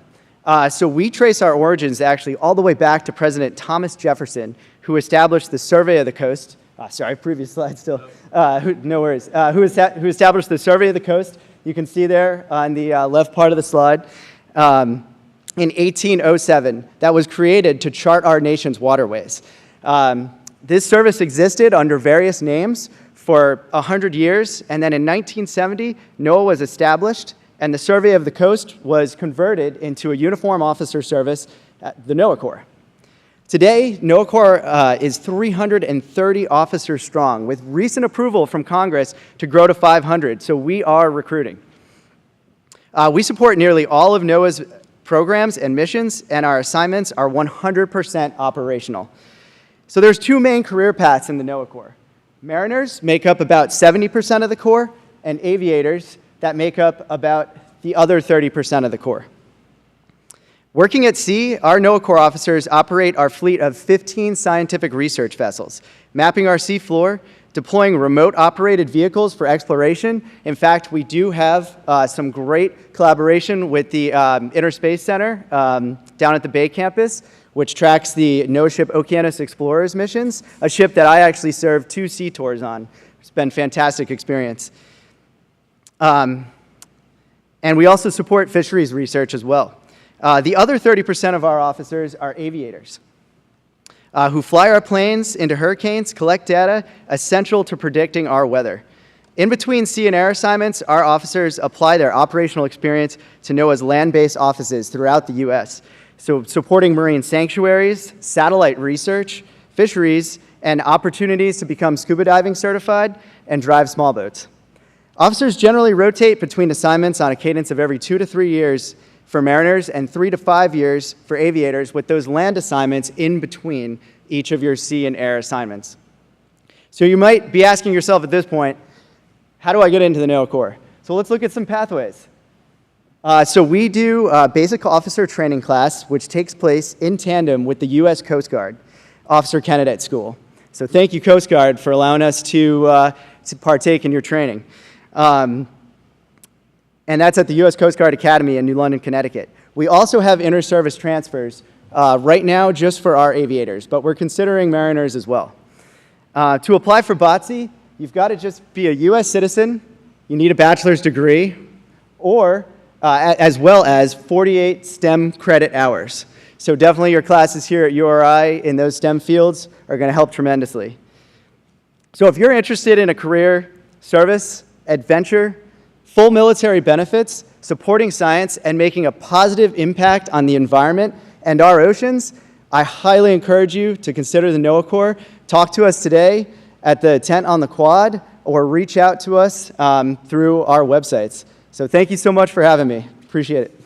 So we trace our origins actually all the way back to President Thomas Jefferson, who established the Survey of the Coast. Sorry, previous slide still. No worries. Who established the Survey of the Coast? You can see there on the left part of the slide. In 1807, that was created to chart our nation's waterways. This service existed under various names for 100 years, and then in 1970, NOAA was established, and the Survey of the Coast was converted into a uniform officer service, the NOAA Corps. Today, NOAA Corps is 330 officers strong, with recent approval from Congress to grow to 500, so we are recruiting. We support nearly all of NOAA's programs and missions, and our assignments are 100% operational. So there's 2 main career paths in the NOAA Corps. Mariners make up about 70% of the Corps, and aviators that make up about the other 30% of the Corps. Working at sea, our NOAA Corps officers operate our fleet of 15 scientific research vessels, mapping our sea floor, deploying remote-operated vehicles for exploration. In fact, we do have some great collaboration with the Interspace Center down at the Bay Campus, which tracks the NOAA ship Oceanic Explorers missions, a ship that I actually served 2 sea tours on. It's been a fantastic experience. And we also support fisheries research as well. The other 30% of our officers are aviators who fly our planes into hurricanes, collect data essential to predicting our weather. In between sea and air assignments, our officers apply their operational experience to NOAA's land-based offices throughout the U.S., so supporting marine sanctuaries, satellite research, fisheries, and opportunities to become scuba diving certified and drive small boats. Officers generally rotate between assignments on a cadence of every 2 to 3 years for mariners and 3 to 5 years for aviators, with those land assignments in between each of your sea and air assignments. So you might be asking yourself at this point, how do I get into the NOAA Corps? So let's look at some pathways. So we do a basic officer training class, which takes place in tandem with the U.S. Coast Guard Officer Candidate School. So thank you, Coast Guard, for allowing us to partake in your training. And that's at the U.S. Coast Guard Academy in New London, Connecticut. We also have inter-service transfers right now just for our aviators, but we're considering mariners as well. To apply for BOTC, you've got to just be a U.S. citizen, you need a bachelor's degree, or as well as 48 STEM credit hours. So definitely your classes here at URI in those STEM fields are going to help tremendously. So if you're interested in a career, service, adventure, full military benefits, supporting science, and making a positive impact on the environment and our oceans, I highly encourage you to consider the NOAA Corps. Talk to us today at the tent on the quad, or reach out to us through our websites. So thank you so much for having me. Appreciate it.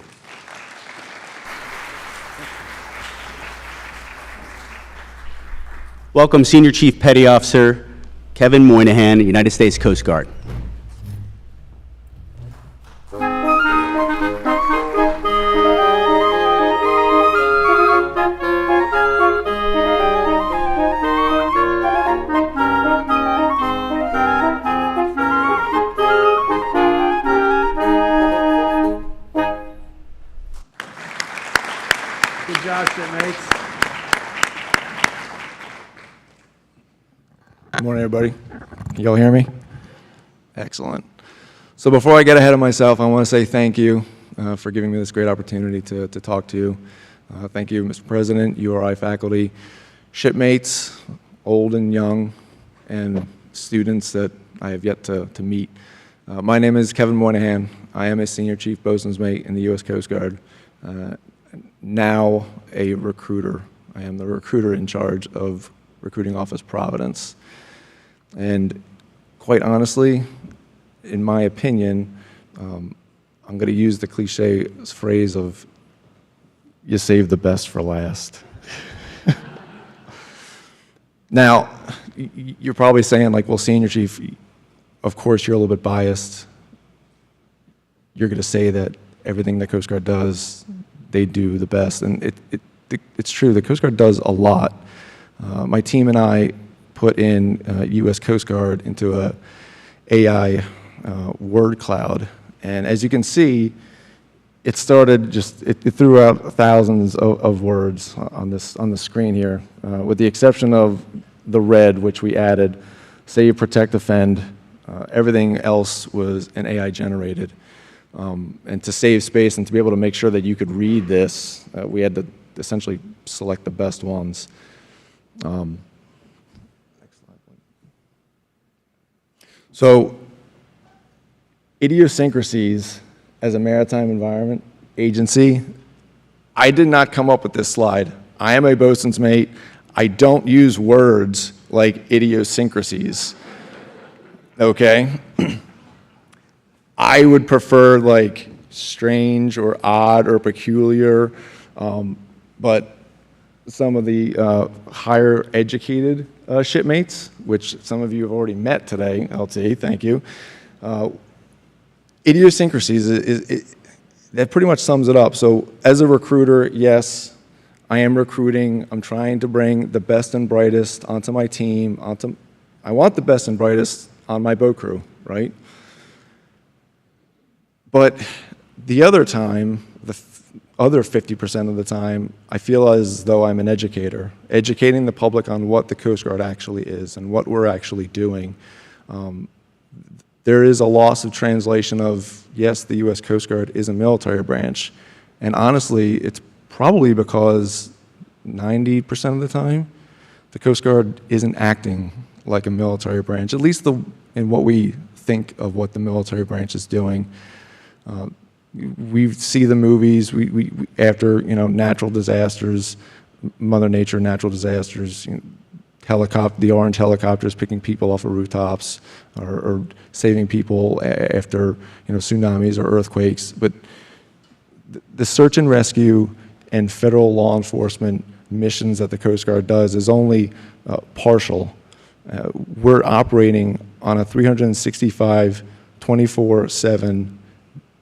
Welcome, Senior Chief Petty Officer Kevin Moynihan, United States Coast Guard. job, shipmates. Good morning, everybody. Can y'all hear me? Excellent. So before I get ahead of myself, I want to say thank you for giving me this great opportunity to talk to you. Thank you, Mr. President, URI faculty, shipmates, old and young, and students that I have yet to meet. My name is Kevin Moynihan. I am a senior chief boatswain's mate in the U.S. Coast Guard, now a recruiter. I am the recruiter in charge of Recruiting Office Providence. And quite honestly, in my opinion, I'm going to use the cliche phrase of, you save the best for last. Now, you're probably saying, like, well, Senior Chief, of course you're a little bit biased. You're going to say that everything the Coast Guard does, they do the best. And it's true, the Coast Guard does a lot. My team and I put in U.S. Coast Guard into a AI word cloud. And as you can see, it started just, it threw out thousands of words on the screen here, with the exception of the red, which we added, save, protect, defend. Everything else was an AI generated. And to save space and to be able to make sure that you could read this, we had to essentially select the best ones. So, idiosyncrasies as a maritime environment agency, I did not come up with this slide. I am a boatswain's mate. I don't use words like idiosyncrasies, okay? I would prefer like strange or odd or peculiar, but some of the higher educated shipmates, which some of you have already met today, LT, thank you. Idiosyncrasies, that pretty much sums it up. So as a recruiter, yes, I am recruiting. I'm trying to bring the best and brightest onto my team. I want the best and brightest on my boat crew, right? But the other time, the other 50% of the time, I feel as though I'm an educator, educating the public on what the Coast Guard actually is and what we're actually doing. There is a loss of translation of, yes, the U.S. Coast Guard is a military branch. And honestly, it's probably because 90% of the time, the Coast Guard isn't acting like a military branch, at least in what we think of what the military branch is doing. We see the movies, we after, natural disasters, Mother Nature natural disasters, the orange helicopters picking people off of rooftops or saving people after tsunamis or earthquakes. But the search and rescue and federal law enforcement missions that the Coast Guard does is only partial. We're operating on a 365, 24/7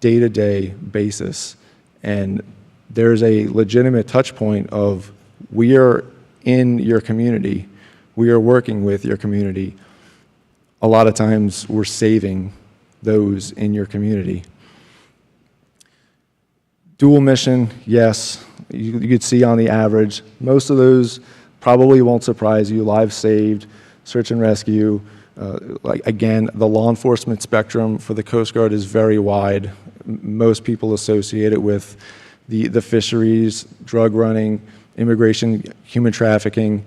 day-to-day basis, and there's a legitimate touch point of we are in your community. We are working with your community. A lot of times we're saving those in your community. Dual mission, yes. You could see on the average, most of those probably won't surprise you. Lives saved, search and rescue. Again, the law enforcement spectrum for the Coast Guard is very wide. Most people associate it with the fisheries, drug running, immigration, human trafficking.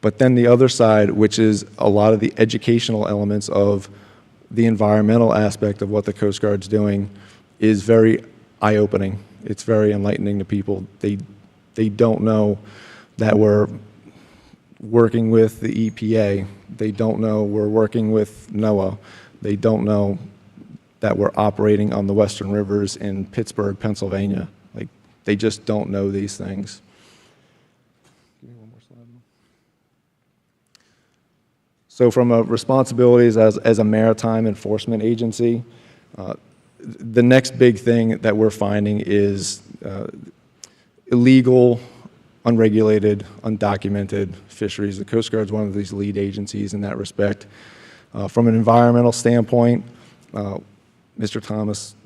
But then the other side, which is a lot of the educational elements of the environmental aspect of what the Coast Guard's doing, is very eye-opening. It's very enlightening to people. They don't know that we're working with the EPA. They don't know we're working with NOAA. They don't know that we're operating on the Western Rivers in Pittsburgh, Pennsylvania. Like, they just don't know these things. Give me one more slide. So from a responsibilities as a maritime enforcement agency, the next big thing that we're finding is illegal, unregulated, undocumented fisheries. The Coast Guard is one of these lead agencies in that respect. From an environmental standpoint, Mr. Thomas,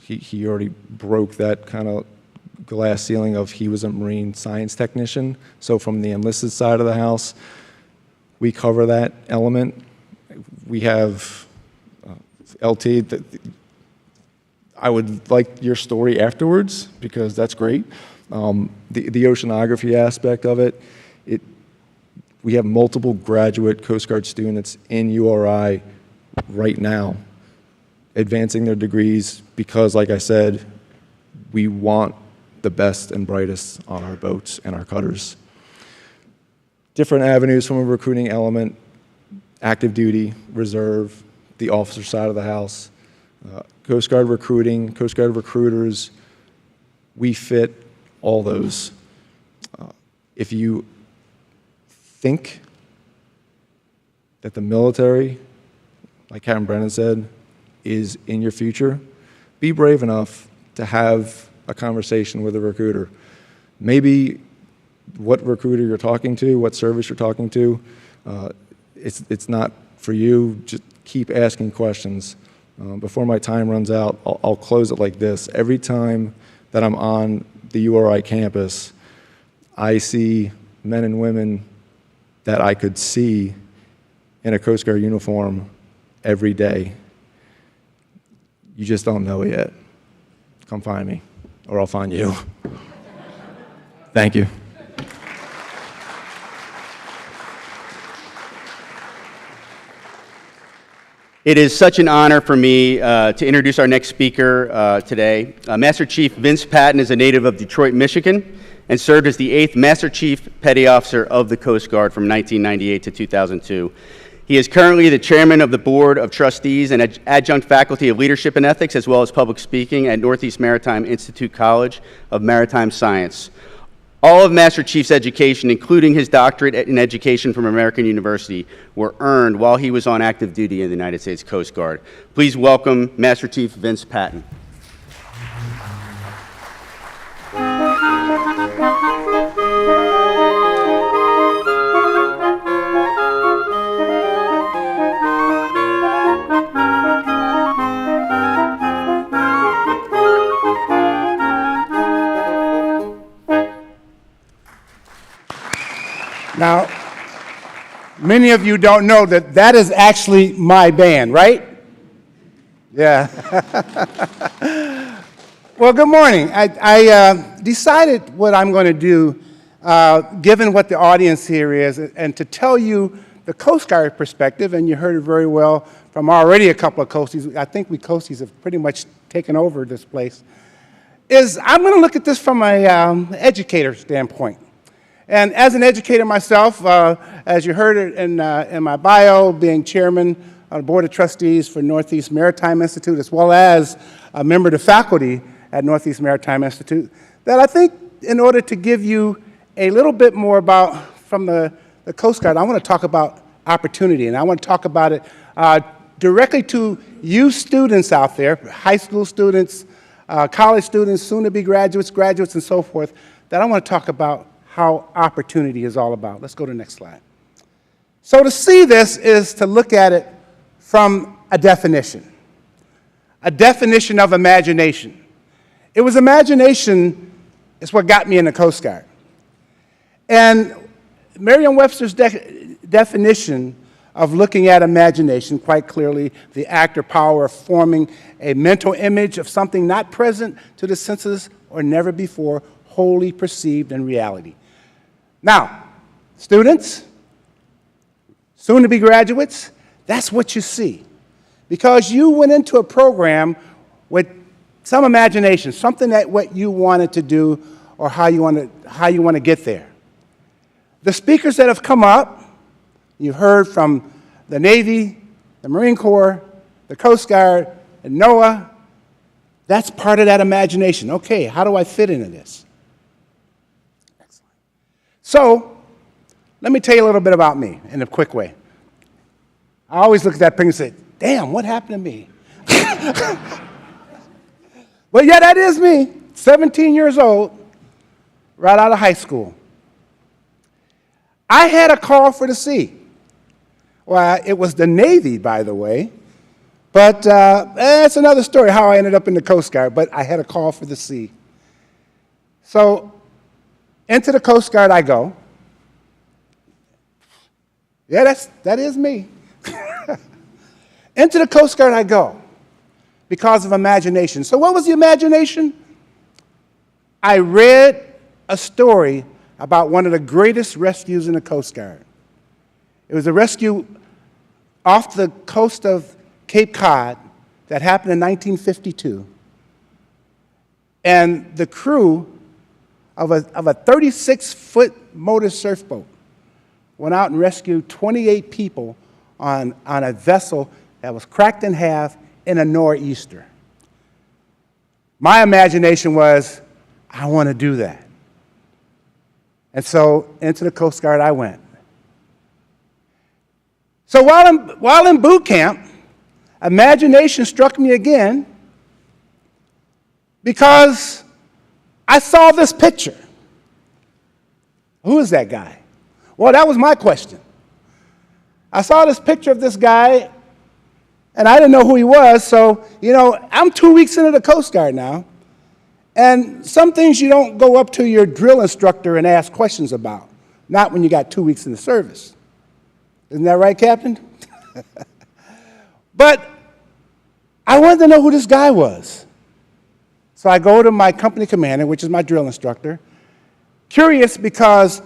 he already broke that kind of glass ceiling of he was a marine science technician. So from the enlisted side of the house, we cover that element. We have LT. I would like your story afterwards because that's great. The oceanography aspect of it, we have multiple graduate Coast Guard students in URI right now advancing their degrees because, like I said, we want the best and brightest on our boats and our cutters. Different avenues from a recruiting element, active duty, reserve, the officer side of the house, Coast Guard recruiting, Coast Guard recruiters, we fit all those. If you think that the military, like Captain Brennan said, is in your future, be brave enough to have a conversation with a recruiter. Maybe what recruiter you're talking to, what service you're talking to, it's not for you. Just keep asking questions. Before my time runs out, I'll close it like this. Every time that I'm on the URI campus, I see men and women that I could see in a Coast Guard uniform every day. You just don't know it yet. Come find me, or I'll find you. Thank you. It is such an honor for me to introduce our next speaker today. Master Chief Vince Patton is a native of Detroit, Michigan, and served as the 8th Master Chief Petty Officer of the Coast Guard from 1998 to 2002. He is currently the chairman of the Board of Trustees and adjunct faculty of Leadership and Ethics, as well as public speaking at Northeast Maritime Institute College of Maritime Science. All of Master Chief's education, including his doctorate in education from American University, were earned while he was on active duty in the United States Coast Guard. Please welcome Master Chief Vince Patton. Now, many of you don't know that that is actually my band, right? Yeah. Well, good morning. I decided what I'm going to do, given what the audience here is, and to tell you the Coast Guard perspective, and you heard it very well from already a couple of coasties. I think we coasties have pretty much taken over this place. Is I'm going to look at this from an educator standpoint. And as an educator myself, as you heard it in my bio, being chairman of the Board of Trustees for Northeast Maritime Institute, as well as a member of the faculty at Northeast Maritime Institute, that I think in order to give you a little bit more about, from the Coast Guard, I want to talk about opportunity, and I want to talk about it directly to you students out there, high school students, college students, soon-to-be graduates, and so forth, that I want to talk about how opportunity is all about. Let's go to the next slide. So to see this is to look at it from a definition of imagination. It was imagination is what got me in the Coast Guard. And Merriam-Webster's definition of looking at imagination, quite clearly, the act or power of forming a mental image of something not present to the senses or never before wholly perceived in reality. Now, students, soon-to-be graduates, that's what you see. Because you went into a program with some imagination, something that what you wanted to do or how you want to get there. The speakers that have come up, you've heard from the Navy, the Marine Corps, the Coast Guard, and NOAA. That's part of that imagination. Okay, how do I fit into this? So, let me tell you a little bit about me in a quick way. I always look at that picture and say, damn, what happened to me? But yeah, that is me, 17 years old, right out of high school. I had a call for the sea. Well, it was the Navy, by the way, but that's another story, how I ended up in the Coast Guard, but I had a call for the sea. So into the Coast Guard I go. Yeah, that is me. Into the Coast Guard I go because of imagination. So what was the imagination? I read a story about one of the greatest rescues in the Coast Guard. It was a rescue off the coast of Cape Cod that happened in 1952. And the crew of a 36-foot motor surf boat went out and rescued 28 people on a vessel that was cracked in half in a nor'easter. My imagination was, I want to do that. And so into the Coast Guard I went. So while in boot camp, imagination struck me again because I saw this picture. Who is that guy? Well, that was my question. I saw this picture of this guy, and I didn't know who he was, so, I'm 2 weeks into the Coast Guard now, and some things you don't go up to your drill instructor and ask questions about, not when you got 2 weeks in the service. Isn't that right, Captain? But I wanted to know who this guy was. So I go to my company commander, which is my drill instructor, curious because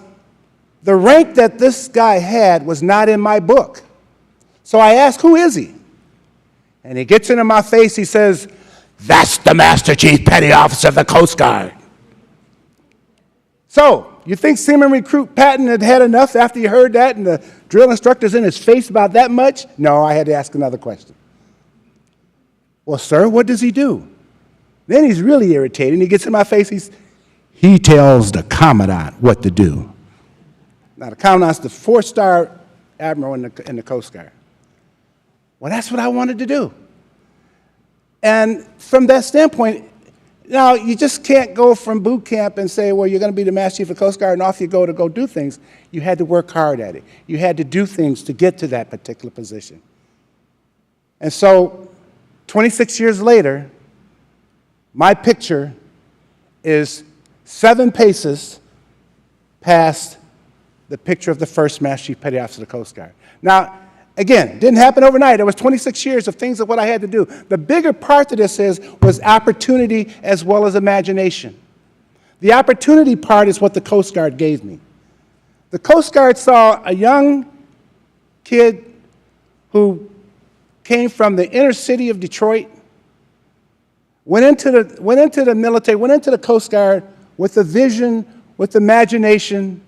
the rank that this guy had was not in my book. So I asked, who is he? And he gets into my face, he says, that's the Master Chief Petty Officer of the Coast Guard. So, you think Seaman Recruit Patton had enough after you heard that and the drill instructor's in his face about that much? No, I had to ask another question. Well, sir, what does he do? Then he's really irritated, and he gets in my face, he tells the Commandant what to do. Now, the Commandant's the 4-star admiral in the Coast Guard. Well, that's what I wanted to do. And from that standpoint, now, you just can't go from boot camp and say, well, you're going to be the Master Chief of Coast Guard, and off you go to go do things. You had to work hard at it. You had to do things to get to that particular position. And so, 26 years later, my picture is 7 paces past the picture of the first Master Chief Petty Officer of the Coast Guard. Now, again, didn't happen overnight. It was 26 years of things of what I had to do. The bigger part of this was opportunity as well as imagination. The opportunity part is what the Coast Guard gave me. The Coast Guard saw a young kid who came from the inner city of Detroit, went into the military, went into the Coast Guard with a vision, with imagination,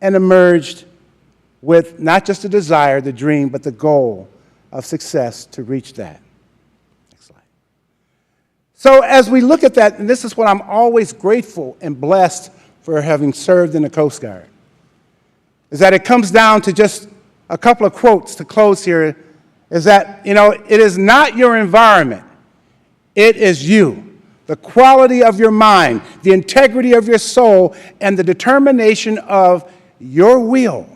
and emerged with not just the desire, the dream, but the goal of success to reach that. Next slide. So as we look at that, and this is what I'm always grateful and blessed for having served in the Coast Guard, is that it comes down to just a couple of quotes to close here, is that, it is not your environment, it is you. The quality of your mind, the integrity of your soul, and the determination of your will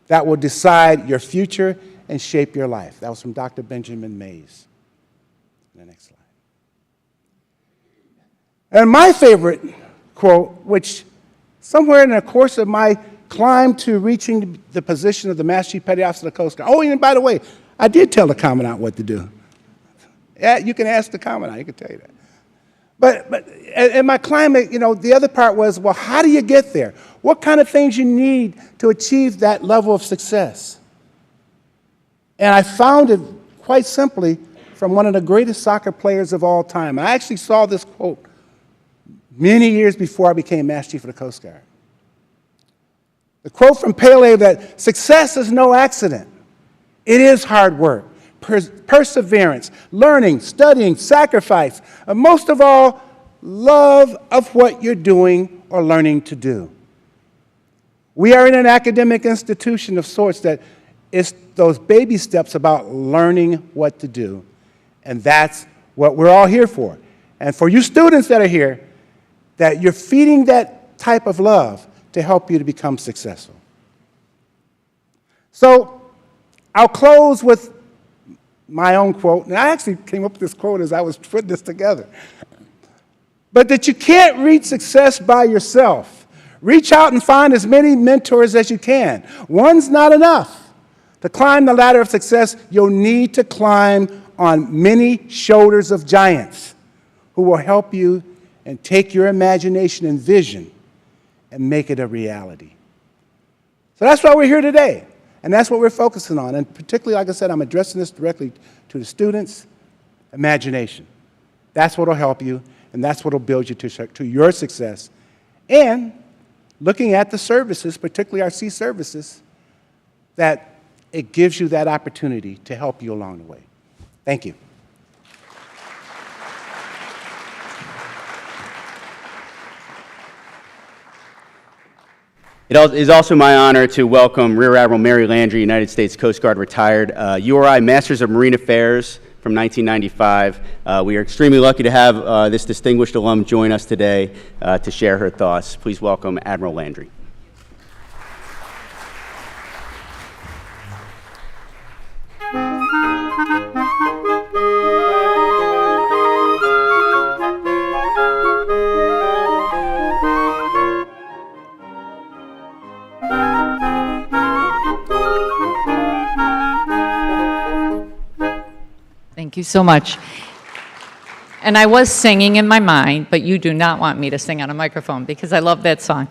that will decide your future and shape your life. That was from Dr. Benjamin Mays. The next slide. And my favorite quote, which somewhere in the course of my climb to reaching the position of the Master Chief Petty Officer of the Coast Guard. Oh, and by the way, I did tell the Commandant what to do. Yeah, you can ask the Commandant, he can tell you that. But in my climate, the other part was, well, how do you get there? What kind of things you need to achieve that level of success? And I found it quite simply from one of the greatest soccer players of all time. I actually saw this quote many years before I became Master Chief of the Coast Guard. The quote from Pele that success is no accident. It is hard work. Perseverance, learning, studying, sacrifice, and most of all, love of what you're doing or learning to do. We are in an academic institution of sorts that is those baby steps about learning what to do, and that's what we're all here for. And for you students that are here, that you're feeding that type of love to help you to become successful. So I'll close with my own quote, and I actually came up with this quote as I was putting this together. but that you can't reach success by yourself. Reach out and find as many mentors as you can. One's not enough. To climb the ladder of success, you'll need to climb on many shoulders of giants who will help you and take your imagination and vision and make it a reality. So that's why we're here today, and that's what we're focusing on. And particularly, like I said, I'm addressing this directly to the students. Imagination. That's what will help you, and that's what will build you to your success. And looking at the services, particularly our Sea Services, that it gives you that opportunity to help you along the way. Thank you. It is also my honor to welcome Rear Admiral Mary Landry, United States Coast Guard retired, URI Masters of Marine Affairs from 1995. We are extremely lucky to have this distinguished alum join us today to share her thoughts. Please welcome Admiral Landry. Thank you so much. And I was singing in my mind, but you do not want me to sing on a microphone because I love that song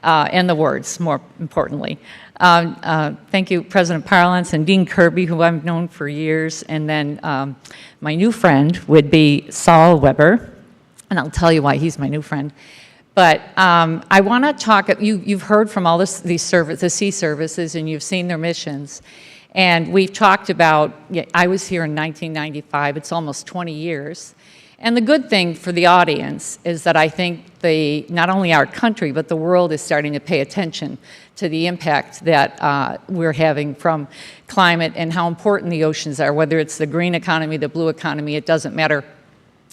and the words, more importantly. Thank you, President Parlance and Dean Kirby, who I've known for years, and then my new friend would be Saul Weber, and I'll tell you why he's my new friend. But I want to talk, you've heard from all the Sea Services, and you've seen their missions. And we've talked about, I was here in 1995, it's almost 20 years. And the good thing for the audience is that I think not only our country, but the world is starting to pay attention to the impact that we're having from climate and how important the oceans are, whether it's the green economy, the blue economy, it doesn't matter.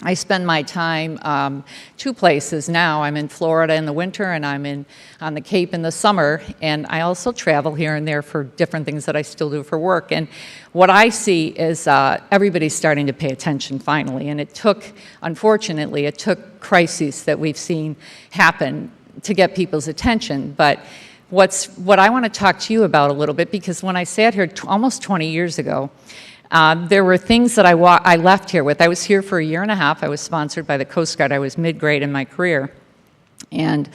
I spend my time two places now. I'm in Florida in the winter, and I'm on the Cape in the summer, and I also travel here and there for different things that I still do for work. And what I see is everybody's starting to pay attention finally, and unfortunately, it took crises that we've seen happen to get people's attention. But what I want to talk to you about a little bit, because when I sat here almost 20 years ago, there were things that I left here with. I was here for a year and a half. I was sponsored by the Coast Guard. I was mid-grade in my career. And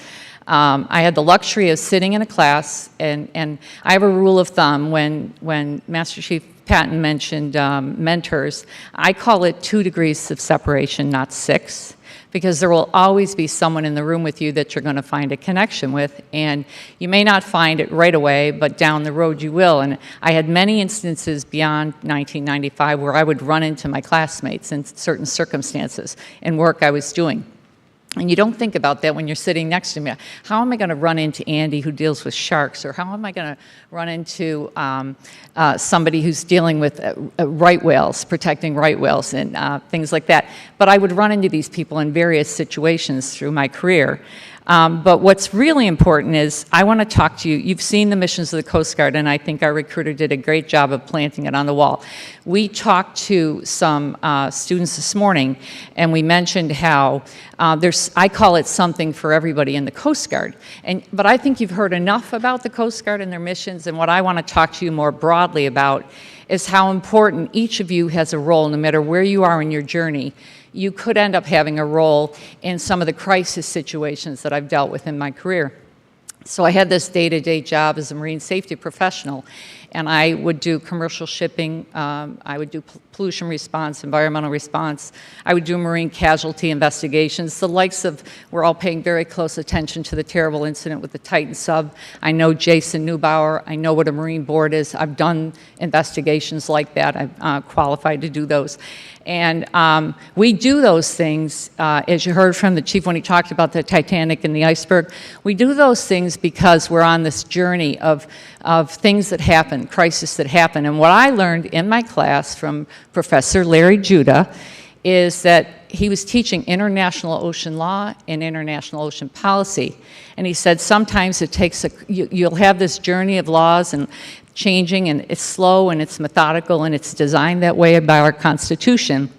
I had the luxury of sitting in a class, and I have a rule of thumb when Master Chief Patton mentioned mentors, I call it 2 degrees of separation, not 6. Because there will always be someone in the room with you that you're going to find a connection with, and you may not find it right away, but down the road you will. And I had many instances beyond 1995 where I would run into my classmates in certain circumstances in work I was doing. And you don't think about that when you're sitting next to me. How am I going to run into Andy who deals with sharks? Or how am I going to run into somebody who's dealing with right whales, protecting right whales and things like that? But I would run into these people in various situations through my career. But what's really important is I want to talk to you. You've seen the missions of the Coast Guard, and I think our recruiter did a great job of planting it on the wall. We talked to some students this morning, and we mentioned how I call it something for everybody in the Coast Guard. But I think you've heard enough about the Coast Guard and their missions, and what I want to talk to you more broadly about is how important each of you has a role, no matter where you are in your journey. You could end up having a role in some of the crisis situations that I've dealt with in my career. So I had this day-to-day job as a marine safety professional, and I would do commercial shipping, I would do pollution response, environmental response, I would do marine casualty investigations, the likes of, we're all paying very close attention to the terrible incident with the Titan sub. I know Jason Neubauer, I know what a Marine board is, I've done investigations like that, I'm qualified to do those. And we do those things, as you heard from the chief when he talked about the Titanic and the iceberg. We do those things because we're on this journey of things that happen, crises that happen. And what I learned in my class from Professor Larry Judah is that he was teaching international ocean law and international ocean policy. And he said sometimes it takes you'll have this journey of laws and changing, and it's slow and it's methodical and it's designed that way by our Constitution.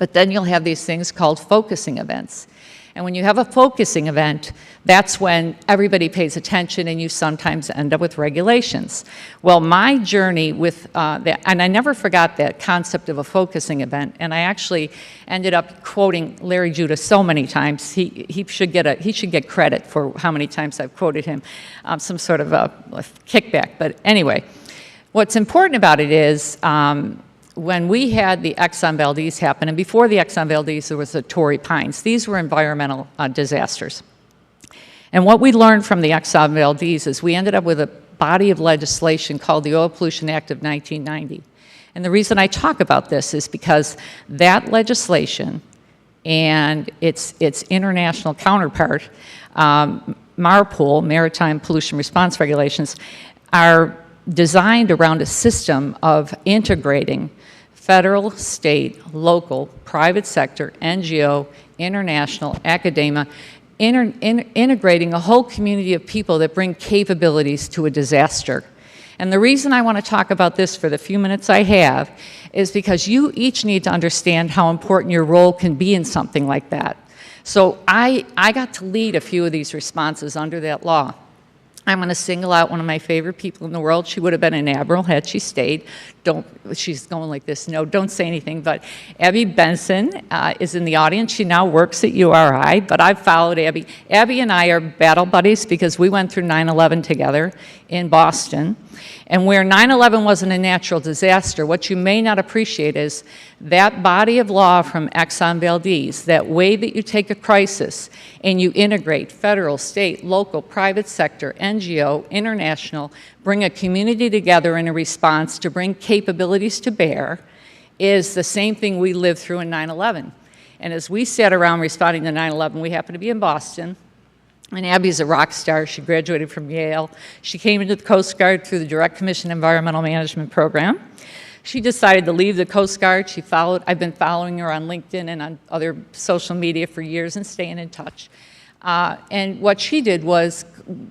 But then you'll have these things called focusing events. And when you have a focusing event, that's when everybody pays attention and you sometimes end up with regulations. Well, my journey with that, and I never forgot that concept of a focusing event, and I actually ended up quoting Larry Judah so many times. He should get credit for how many times I've quoted him, some sort of a kickback. But anyway, what's important about it is when we had the Exxon Valdez happen, and before the Exxon Valdez, there was the Torrey Pines. These were environmental disasters. And what we learned from the Exxon Valdez is we ended up with a body of legislation called the Oil Pollution Act of 1990. And the reason I talk about this is because that legislation and its international counterpart, MARPOL, Maritime Pollution Response Regulations, are designed around a system of integrating federal, state, local, private sector, NGO, international, academia, integrating a whole community of people that bring capabilities to a disaster. And the reason I want to talk about this for the few minutes I have is because you each need to understand how important your role can be in something like that. So I got to lead a few of these responses under that law. I'm going to single out one of my favorite people in the world. She would have been an admiral had she stayed. She's going like this. No, don't say anything. But Abby Benson is in the audience. She now works at URI, but I've followed Abby. Abby and I are battle buddies because we went through 9/11 together in Boston. And where 9/11 wasn't a natural disaster, what you may not appreciate is that body of law from Exxon Valdez, that way that you take a crisis and you integrate federal, state, local, private sector, NGO, international, bring a community together in a response to bring capabilities to bear, is the same thing we lived through in 9/11. And as we sat around responding to 9/11, we happened to be in Boston. And Abby's a rock star. She graduated from Yale. She came into the Coast Guard through the Direct Commission Environmental Management Program. She decided to leave the Coast Guard. I've been following her on LinkedIn and on other social media for years and staying in touch. And what she did was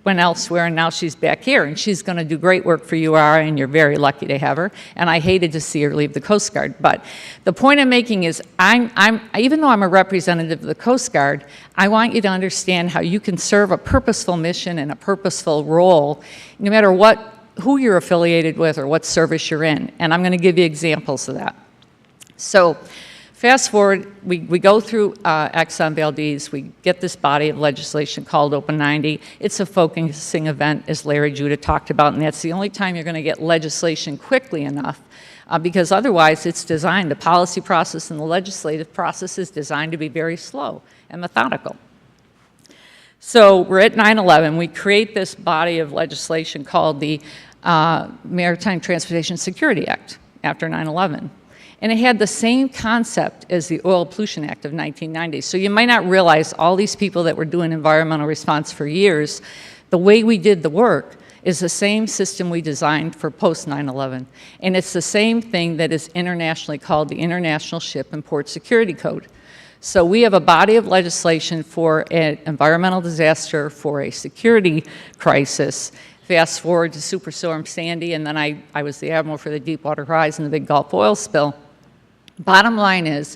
went elsewhere, and now she's back here, and she's going to do great work for URI, and you're very lucky to have her. And I hated to see her leave the Coast Guard. But the point I'm making is, even though I'm a representative of the Coast Guard, I want you to understand how you can serve a purposeful mission and a purposeful role, no matter who you're affiliated with or what service you're in. And I'm going to give you examples of that. So fast forward, we go through Exxon Valdez, we get this body of legislation called Open 90. It's a focusing event, as Larry Judah talked about, and that's the only time you're going to get legislation quickly enough, because otherwise it's designed, the policy process and the legislative process is designed to be very slow and methodical. So we're at 9/11, we create this body of legislation called the Maritime Transportation Security Act after 9/11. And it had the same concept as the Oil Pollution Act of 1990. So you might not realize all these people that were doing environmental response for years, the way we did the work is the same system we designed for post 9/11. And it's the same thing that is internationally called the International Ship and Port Security Code. So we have a body of legislation for an environmental disaster, for a security crisis. Fast forward to Superstorm Sandy, and then I was the admiral for the Deepwater Horizon, the big Gulf oil spill. Bottom line is,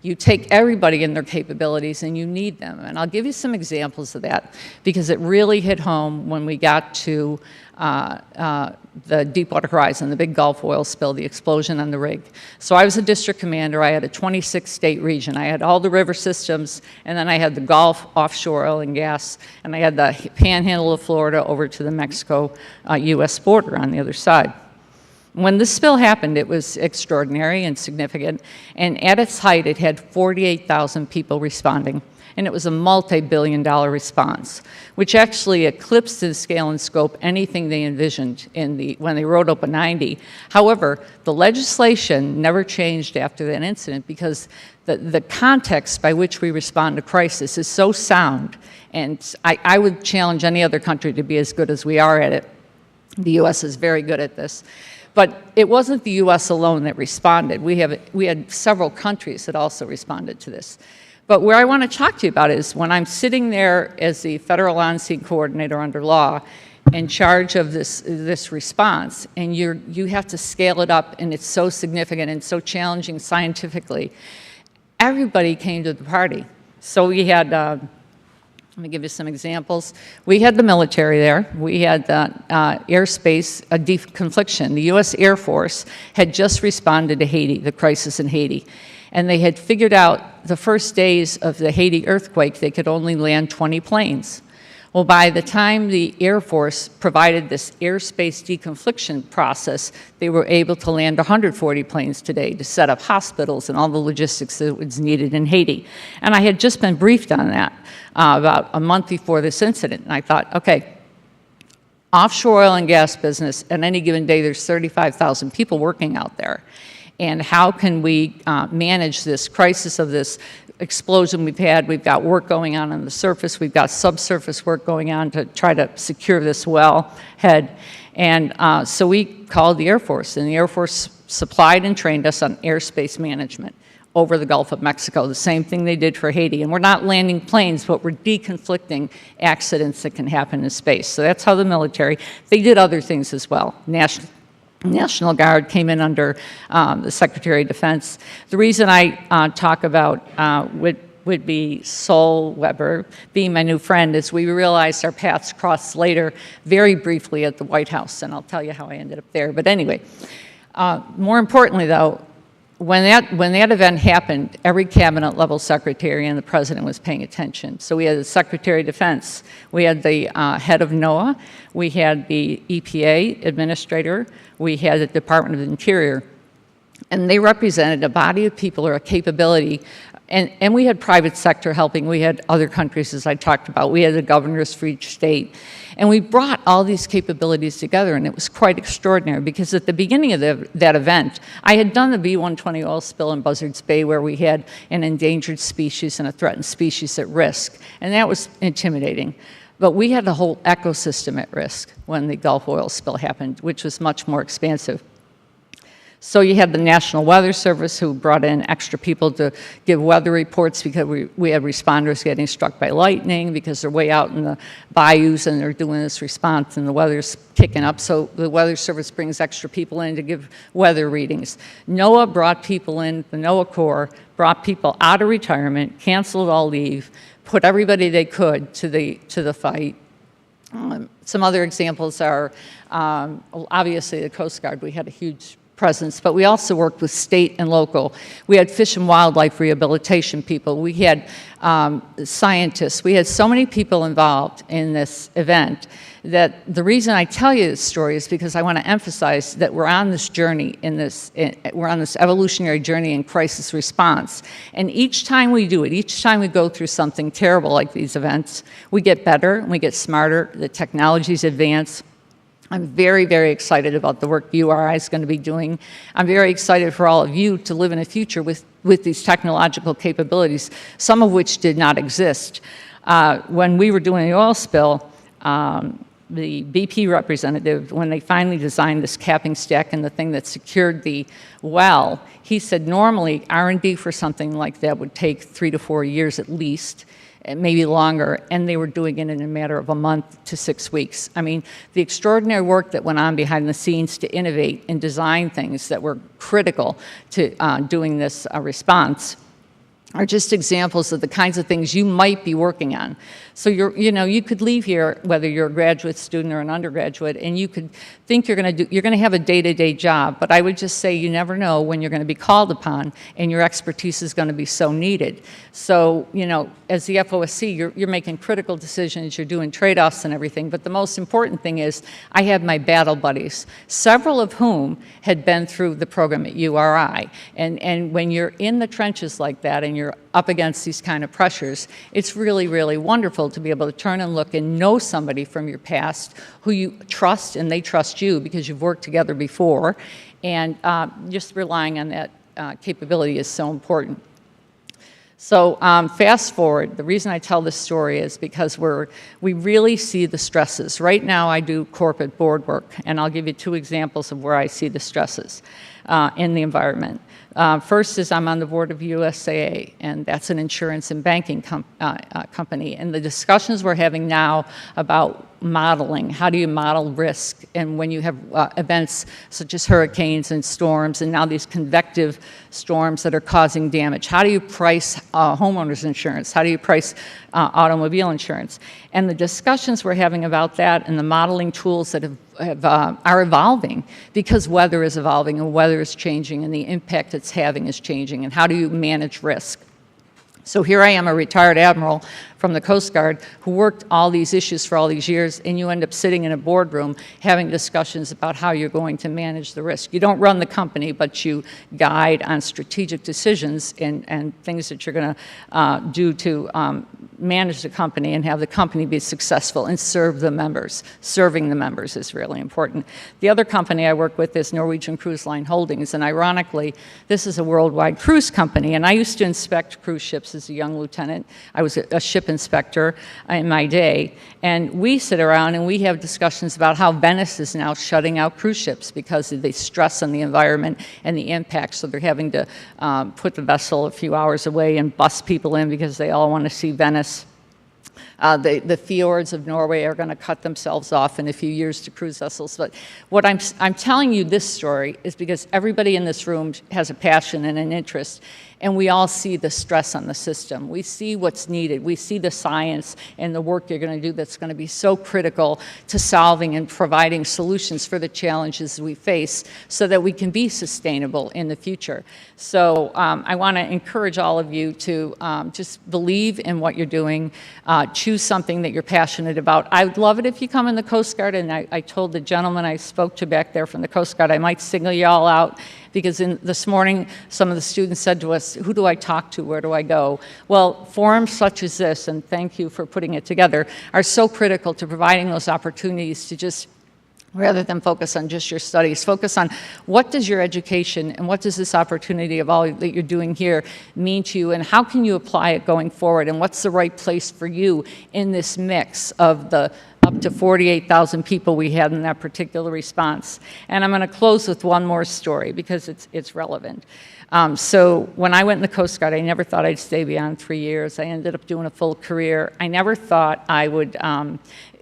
you take everybody and their capabilities and you need them. And I'll give you some examples of that because it really hit home when we got to the Deepwater Horizon, the big Gulf oil spill, the explosion on the rig. So I was a district commander. I had a 26-state region. I had all the river systems, and then I had the Gulf offshore oil and gas, and I had the panhandle of Florida over to the Mexico-U.S. border on the other side. When this spill happened, it was extraordinary and significant, and at its height, it had 48,000 people responding, and it was a multi-billion-dollar response, which actually eclipsed in scale and scope anything they envisioned when they wrote Open 90. However, the legislation never changed after that incident because the context by which we respond to crisis is so sound, and I would challenge any other country to be as good as we are at it. The U.S. is very good at this. But it wasn't the U.S. alone that responded. We had several countries that also responded to this. But where I want to talk to you about is when I'm sitting there as the federal on-scene coordinator under law in charge of this response, and you have to scale it up, and it's so significant and so challenging scientifically. everybody came to the party. So we had, let me give you some examples. We had the military there. We had the airspace deconfliction. The U.S. Air Force had just responded to Haiti, the crisis in Haiti. And they had figured out the first days of the Haiti earthquake, they could only land 20 planes. Well, by the time the Air Force provided this airspace deconfliction process, they were able to land 140 planes today to set up hospitals and all the logistics that was needed in Haiti. And I had just been briefed on that about a month before this incident. And I thought, okay, offshore oil and gas business, at any given day, there's 35,000 people working out there. And how can we manage this crisis of this explosion we've had? We've got work going on the surface. We've got subsurface work going on to try to secure this wellhead. And so we called the Air Force, and the Air Force supplied and trained us on airspace management over the Gulf of Mexico, the same thing they did for Haiti. And we're not landing planes, but we're deconflicting accidents that can happen in space. So that's how the military, they did other things as well. National Guard came in under the Secretary of Defense. The reason I talk about would be Sol Weber being my new friend is we realized our paths crossed later very briefly at the White House, and I'll tell you how I ended up there. But anyway, more importantly though, when that event happened, every cabinet level secretary and the president was paying attention. So we had the Secretary of Defense, we had the head of NOAA, we had the EPA administrator, we had the Department of the Interior, and they represented a body of people or a capability. And we had private sector helping. We had other countries, as I talked about. We had the governors for each state. And we brought all these capabilities together, and it was quite extraordinary because at the beginning of that event, I had done the B-120 oil spill in Buzzards Bay where we had an endangered species and a threatened species at risk, and that was intimidating. But we had the whole ecosystem at risk when the Gulf oil spill happened, which was much more expansive. So you had the National Weather Service who brought in extra people to give weather reports because we had responders getting struck by lightning because they're way out in the bayous and they're doing this response and the weather's kicking up. So the Weather Service brings extra people in to give weather readings. NOAA brought people in, the NOAA Corps brought people out of retirement, canceled all leave, put everybody they could to the fight. Some other examples are obviously the Coast Guard. We had a huge presence, but we also worked with state and local. We had fish and wildlife rehabilitation people. We had scientists. We had so many people involved in this event that the reason I tell you this story is because I want to emphasize that we're on this journey we're on this evolutionary journey in crisis response. And each time we do it, each time we go through something terrible like these events, we get better and we get smarter, the technologies advance. I'm very, very excited about the work URI is going to be doing. I'm very excited for all of you to live in a future with these technological capabilities, some of which did not exist. When we were doing the oil spill, the BP representative, when they finally designed this capping stack and the thing that secured the well, he said normally R&D for something like that would take 3 to 4 years at least, maybe longer, and they were doing it in a matter of a month to 6 weeks. I mean, the extraordinary work that went on behind the scenes to innovate and design things that were critical to doing this response are just examples of the kinds of things you might be working on. So you could leave here, whether you're a graduate student or an undergraduate, and you could think you're going to have a day-to-day job, but I would just say you never know when you're going to be called upon and your expertise is going to be so needed. So, as the FOSC, you're making critical decisions, you're doing trade-offs and everything, but the most important thing is I have my battle buddies, several of whom had been through the program at URI. And when you're in the trenches like that and you're up against these kind of pressures, it's really, really wonderful to be able to turn and look and know somebody from your past who you trust and they trust you because you've worked together before. And just relying on that capability is so important. So fast forward, the reason I tell this story is because we really see the stresses. Right now I do corporate board work, and I'll give you 2 examples of where I see the stresses in the environment. First is I'm on the board of USAA, and that's an insurance and banking company. And the discussions we're having now about modeling. How do you model risk? And when you have events such as hurricanes and storms, and now these convective storms that are causing damage, how do you price homeowners insurance? How do you price automobile insurance? And the discussions we're having about that and the modeling tools that are evolving, because weather is evolving and weather is changing and the impact it's having is changing, and how do you manage risk? So here I am, a retired admiral from the Coast Guard who worked all these issues for all these years, and you end up sitting in a boardroom having discussions about how you're going to manage the risk. You don't run the company, but you guide on strategic decisions and things that you're going to do to manage the company and have the company be successful and serve the members. Serving the members is really important. The other company I work with is Norwegian Cruise Line Holdings, and ironically, this is a worldwide cruise company, and I used to inspect cruise ships as a young lieutenant. I was a ship inspector in my day, and we sit around and we have discussions about how Venice is now shutting out cruise ships because of the stress on the environment and the impact. So they're having to put the vessel a few hours away and bus people in because they all want to see Venice. The fjords of Norway are going to cut themselves off in a few years to cruise vessels. But what I'm telling you this story is because everybody in this room has a passion and an interest, and we all see the stress on the system. We see what's needed. We see the science and the work you're going to do that's going to be so critical to solving and providing solutions for the challenges we face so that we can be sustainable in the future. So I want to encourage all of you to just believe in what you're doing, choose something that you're passionate about. I would love it if you come in the Coast Guard, and I told the gentleman I spoke to back there from the Coast Guard I might single you all out, because this morning some of the students said to us, who do I talk to, where do I go? Well, forums such as this, and thank you for putting it together, are so critical to providing those opportunities to just, rather than focus on just your studies, focus on what does your education and what does this opportunity of all that you're doing here mean to you, and how can you apply it going forward, and what's the right place for you in this mix of the up to 48,000 people we had in that particular response. And I'm going to close with one more story because it's relevant. So when I went in the Coast Guard, I never thought I'd stay beyond 3 years. I ended up doing a full career. I never thought I would,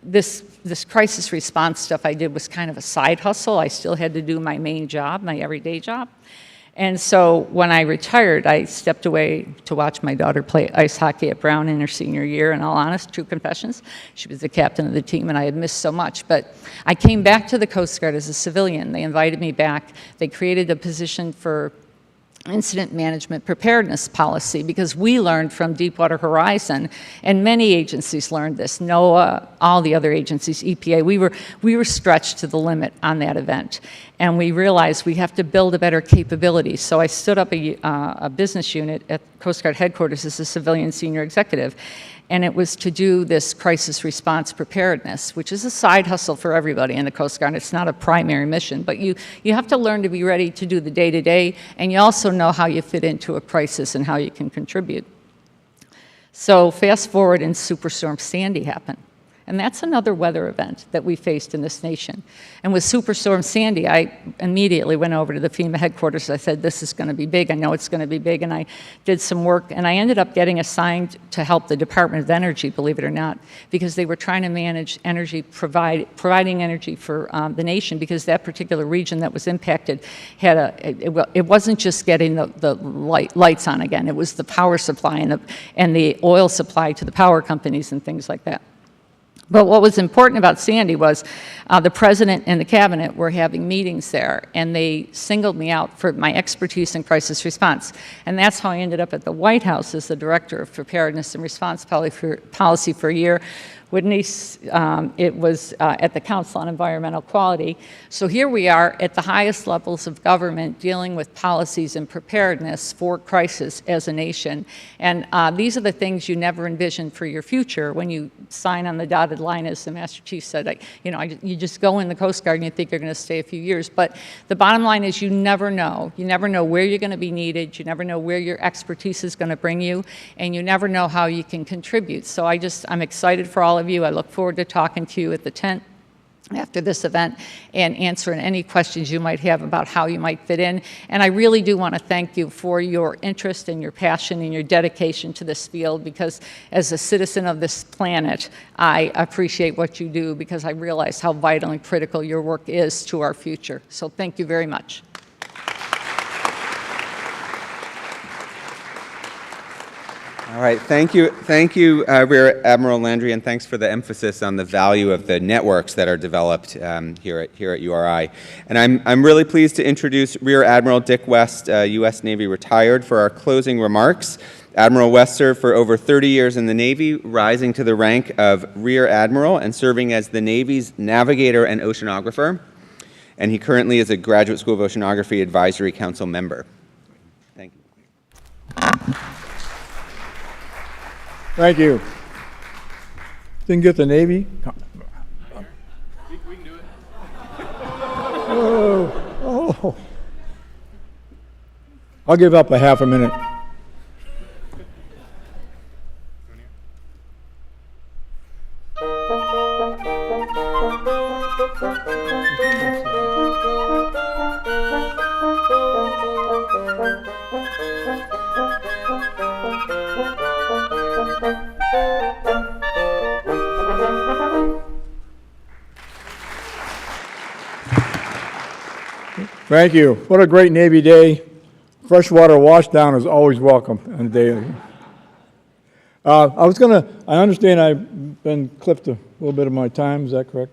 this crisis response stuff I did was kind of a side hustle. I still had to do my main job, my everyday job. And so when I retired, I stepped away to watch my daughter play ice hockey at Brown in her senior year, in all honest, true confessions. She was the captain of the team, and I had missed so much. But I came back to the Coast Guard as a civilian. They invited me back. They created a position for incident management preparedness policy, because we learned from Deepwater Horizon, and many agencies learned this, NOAA, all the other agencies, EPA, we were stretched to the limit on that event. And we realized we have to build a better capability. So I stood up a business unit at Coast Guard headquarters as a civilian senior executive. And it was to do this crisis response preparedness, which is a side hustle for everybody in the Coast Guard. It's not a primary mission, but you have to learn to be ready to do the day-to-day, and you also know how you fit into a crisis and how you can contribute. So fast forward, and Superstorm Sandy happened. And that's another weather event that we faced in this nation. And with Superstorm Sandy, I immediately went over to the FEMA headquarters. I said, this is going to be big. I know it's going to be big. And I did some work. And I ended up getting assigned to help the Department of Energy, believe it or not, because they were trying to manage energy, providing energy for the nation, because that particular region that was impacted had it wasn't just getting the lights on again. It was the power supply and the oil supply to the power companies and things like that. But what was important about Sandy was the president and the cabinet were having meetings there, and they singled me out for my expertise in crisis response. And that's how I ended up at the White House as the director of preparedness and response policy for a year. Whitney, it was at the Council on Environmental Quality. So here we are at the highest levels of government dealing with policies and preparedness for crisis as a nation. And these are the things you never envision for your future when you sign on the dotted line, as the Master Chief said. You just go in the Coast Guard and you think you're going to stay a few years. But the bottom line is you never know. You never know where you're going to be needed. You never know where your expertise is going to bring you. And you never know how you can contribute. So I'm excited for all of you. I look forward to talking to you at the tent after this event and answering any questions you might have about how you might fit in. And I really do want to thank you for your interest and your passion and your dedication to this field, because as a citizen of this planet, I appreciate what you do, because I realize how vital and critical your work is to our future. So thank you very much. All right, thank you, Rear Admiral Landry, and thanks for the emphasis on the value of the networks that are developed here at URI. And I'm really pleased to introduce Rear Admiral Dick West, U.S. Navy retired, for our closing remarks. Admiral West served for over 30 years in the Navy, rising to the rank of Rear Admiral and serving as the Navy's navigator and oceanographer. And he currently is a Graduate School of Oceanography Advisory Council member. Thank you. Thank you. Didn't get the Navy? We can do it. Oh. I'll give up a half a minute. Thank you. What a great Navy day. Freshwater washdown is always welcome on a day. I understand I've been clipped a little bit of my time, is that correct?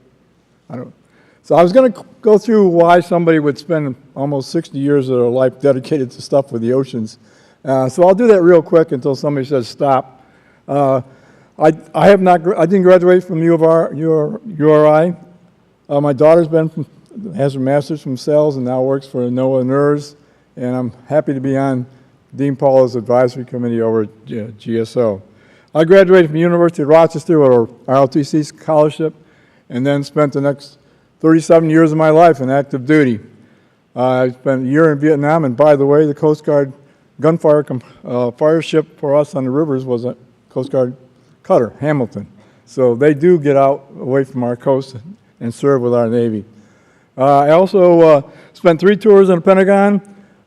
I don't. So I was going to go through why somebody would spend almost 60 years of their life dedicated to stuff with the oceans. So I'll do that real quick until somebody says stop. I didn't graduate from URI. My daughter's has her master's from sales and now works for NOAA NERS, and I'm happy to be on Dean Paula's advisory committee over at GSO. I graduated from the University of Rochester with an ROTC scholarship, and then spent the next 37 years of my life in active duty. I spent a year in Vietnam, and by the way, the Coast Guard gunfire fire ship for us on the rivers was a Coast Guard cutter, Hamilton. So they do get out away from our coast and serve with our Navy. I also spent 3 tours in the Pentagon,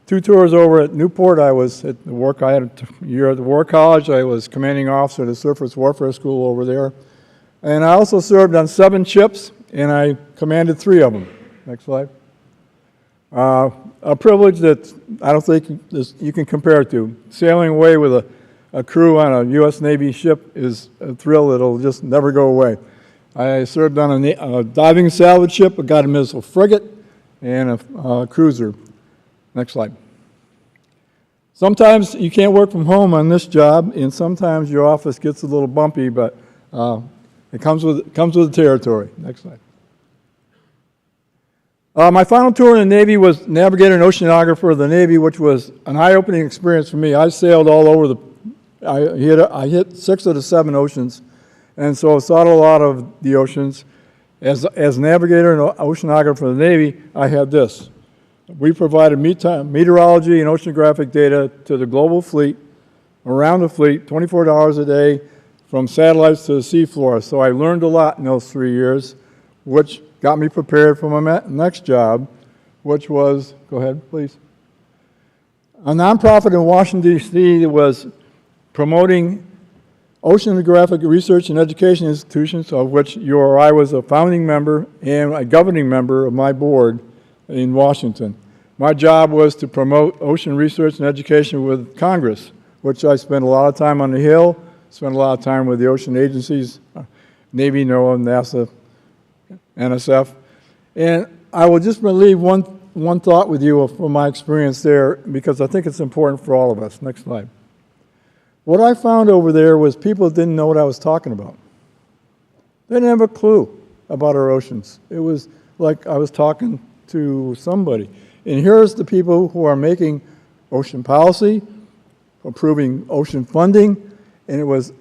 2 tours over at Newport. I was at the work. I had a year at the War College. I was commanding officer at the Surface Warfare School over there. And I also served on 7 ships, and I commanded 3 of them. Next slide. A privilege that I don't think you can compare it to. Sailing away with a crew on a U.S. Navy ship is a thrill that'll just never go away. I served on a diving salvage ship, a guided missile frigate, and a cruiser. Next slide. Sometimes you can't work from home on this job, and sometimes your office gets a little bumpy, but it comes with the territory. Next slide. My final tour in the Navy was navigator and oceanographer of the Navy, which was an eye-opening experience for me. I sailed all over I hit 6 of the 7 oceans. And so I saw a lot of the oceans. As navigator and oceanographer of the Navy, I had this. We provided meteorology and oceanographic data to the global fleet, around the fleet, 24 hours a day, from satellites to the seafloor. So I learned a lot in those 3 years, which got me prepared for my next job, which was, go ahead, please. A nonprofit in Washington, D.C. that was promoting oceanographic research and education institutions, of which URI was a founding member and a governing member of my board in Washington. My job was to promote ocean research and education with Congress, which I spent a lot of time on the Hill, spent a lot of time with the ocean agencies, Navy, NOAA, NASA, NSF. And I will just leave one thought with you from my experience there, because I think it's important for all of us. Next slide. What I found over there was people didn't know what I was talking about. They didn't have a clue about our oceans. It was like I was talking to somebody. And here's the people who are making ocean policy, approving ocean funding, and it was,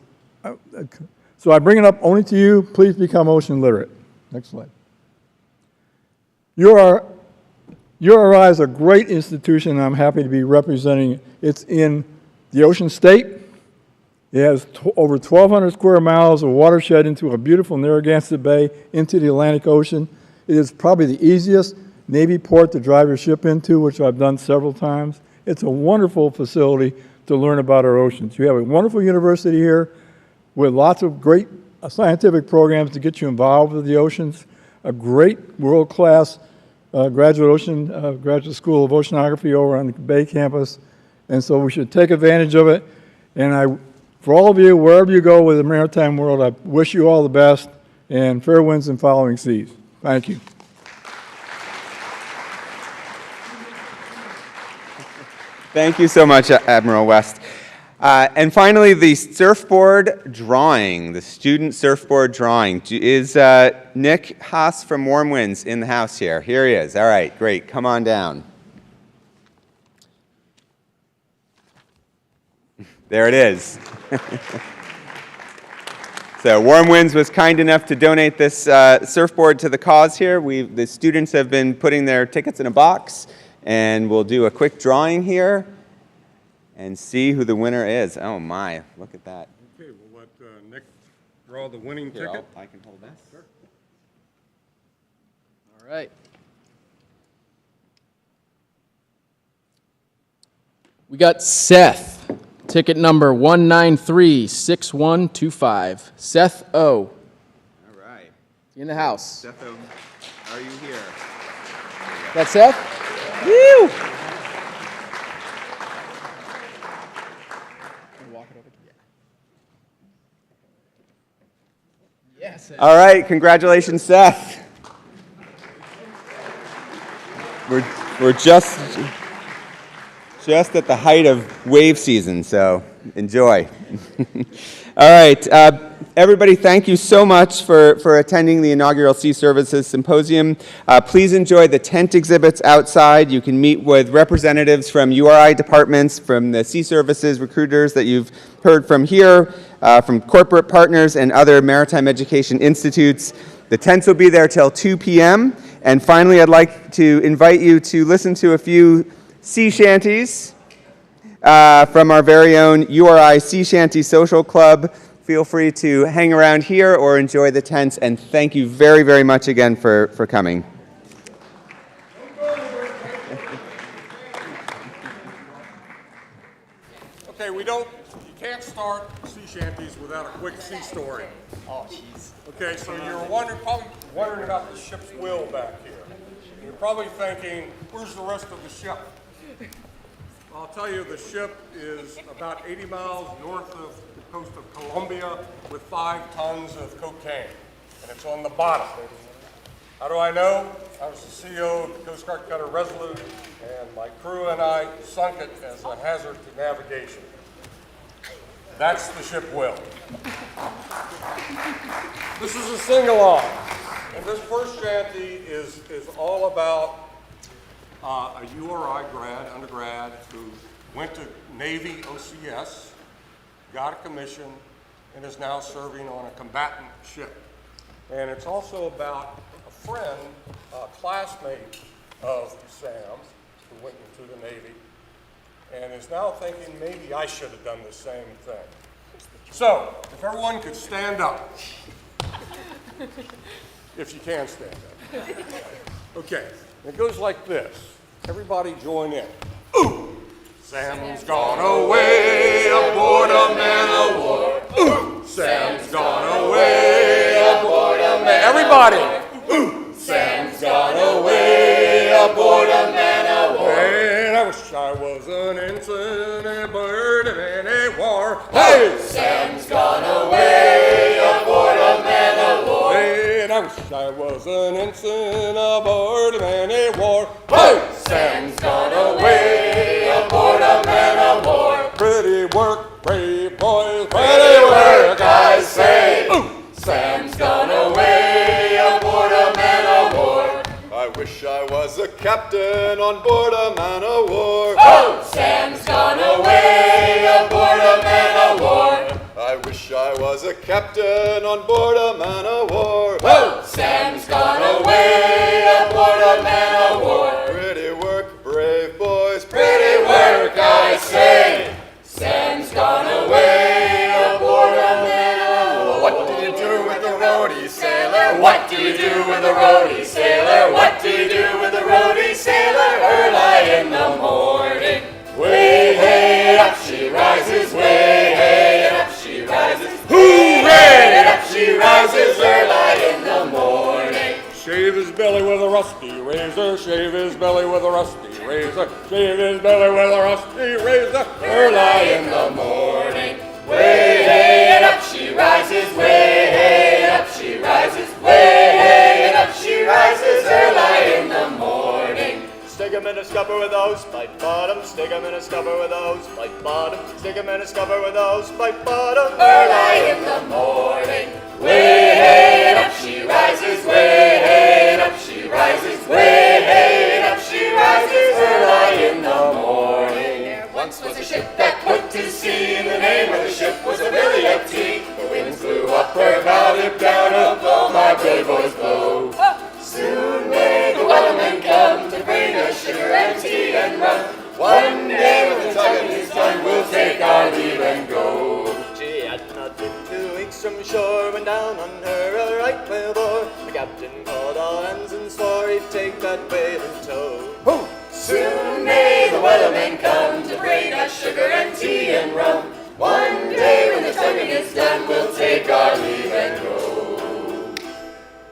so I bring it up only to you, please become ocean literate. Next slide. URI is a great institution, and I'm happy to be representing it. It's in the ocean state, It has over 1,200 square miles of watershed into a beautiful Narragansett Bay into the Atlantic Ocean. It is probably the easiest Navy port to drive your ship into, which I've done several times. It's a wonderful facility to learn about our oceans. You have a wonderful university here with lots of great scientific programs to get you involved with the oceans, a great world-class graduate school of oceanography over on the Bay campus, and so we should take advantage of it. And for all of you, wherever you go with the maritime world, I wish you all the best and fair winds and following seas. Thank you. Thank you so much, Admiral West. And finally, the surfboard drawing, the student surfboard drawing. Is Nick Haas from Warm Winds in the house here? Here he is. All right, great. Come on down. There it is. So Warm Winds was kind enough to donate this surfboard to the cause here. The students have been putting their tickets in a box, and we'll do a quick drawing here and see who the winner is. Oh my, look at that. Okay, we'll let Nick draw the winning ticket. I can hold this. Sure. All right. We got Seth. Ticket number 1936125. Seth O. All right. In the house. Seth O, are you here? That's Seth? Woo! Yes. All right, congratulations, Seth. We're just at the height of wave season, so enjoy. All right, everybody, thank you so much for attending the inaugural Sea Services Symposium. Please enjoy the tent exhibits outside. You can meet with representatives from URI departments, from the Sea Services recruiters that you've heard from here, from corporate partners and other maritime education institutes. The tents will be there till 2 p.m. And finally, I'd like to invite you to listen to a few sea shanties from our very own URI Sea Shanty Social Club. Feel free to hang around here or enjoy the tents, and thank you very, very much again for coming. Okay, you can't start sea shanties without a quick sea story. Oh, jeez. Okay, so you're probably wondering about the ship's will back here. You're probably thinking, where's the rest of the ship? I'll tell you, the ship is about 80 miles north of the coast of Colombia with 5 tons of cocaine, and it's on the bottom. How do I know? I was the CEO of the Coast Guard cutter Resolute, and my crew and I sunk it as a hazard to navigation. That's the ship will. This is a sing-along, and this first shanty is all about a URI undergrad, who went to Navy OCS, got a commission, and is now serving on a combatant ship. And it's also about a friend, a classmate of Sam's, who went into the Navy, and is now thinking maybe I should have done the same thing. So, if everyone could stand up. If you can stand up. Okay, it goes like this. Everybody join in. Ooh! Sam's gone away aboard a man of war. Ooh! Sam's gone away aboard a man. Everybody! Ooh! Sam's gone away aboard a man of war. And I wish I was an ensign and bird in a war. Hey! Sam's gone away aboard a man of war. And I wish I was an ensign aboard a man of war. Hey! Sam's gone away aboard a man of war. Pretty work, brave boys, pretty work, I say. Ooh! Sam's gone away aboard a man of war. I wish I was a captain on board a man of war. Oh! Sam's gone away aboard a man of war. I wish I was a captain on board a man of war. Oh! Sam's gone away aboard a man of war. Pretty work, brave boys, Pretty work, I say. Sam's gone away roadie sailor? What do you do with a roadie sailor? What do you do with a roadie sailor? Early in the morning. Way hey up she rises, way hey and up she rises. Hooray! And up she rises early in the morning. Shave his belly with a rusty razor, shave his belly with a rusty razor, shave his belly with a rusty razor, Early in the morning. Way hey and up she rises, way hey and up she rises, way hey and up she rises early in the morning. Stick 'em in a scupper with a hosepipe bottom. Stick 'em in a scupper with a hosepipe bottom. Stick 'em in a scupper with a hosepipe bottom. Early in the morning. Way hey and up she rises, way hey and up she rises, way hey and up she rises early in the morning. There once was a ship that put to sea, and the name of the ship was the Billy of Tea. The winds blew up her bow, dip down her blow, my brave boys blow. Soon may the wellerman come to bring us sugar and tea and rum. One day when the tugging is done, we'll take our leave and go. She had not been 2 weeks from shore when down on her a right whale bore. The captain called all hands and swore he'd take that whale in tow. Soon may the wellerman come to bring us sugar and tea and rum. One day when the tugging is done, we'll take our leave and go.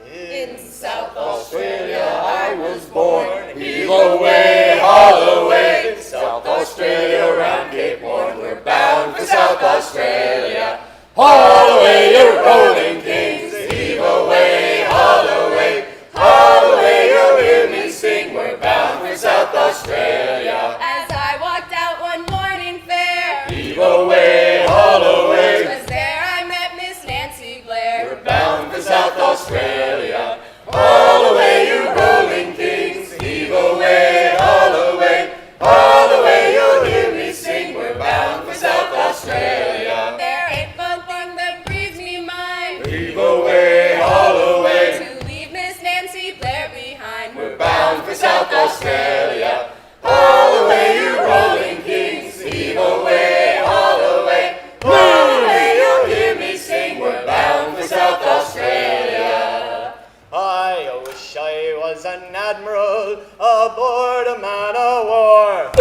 In South Australia I was born. Heave away, haul away. South Australia round Cape Horn. We're bound for South Australia. Haul away your rolling kings. Heave away, haul away. Haul away, you'll hear me sing. We're bound for South Australia. As I walked out one morning fair, Heave away, haul away. 'twas there I met Miss Nancy Blair. We're bound for South Australia. Haul away, you rolling kings. Heave away, haul away. Haul away, you'll hear me sing. We're bound for South Australia. There ain't but one that breathes me mind. Heave away, haul away. To leave Miss Nancy Blair behind. We're bound for South Australia. Haul away, you rolling kings. Heave away, haul away. Haul away, you'll hear me sing. We're bound for South Australia. I wish I was an admiral aboard a man of war.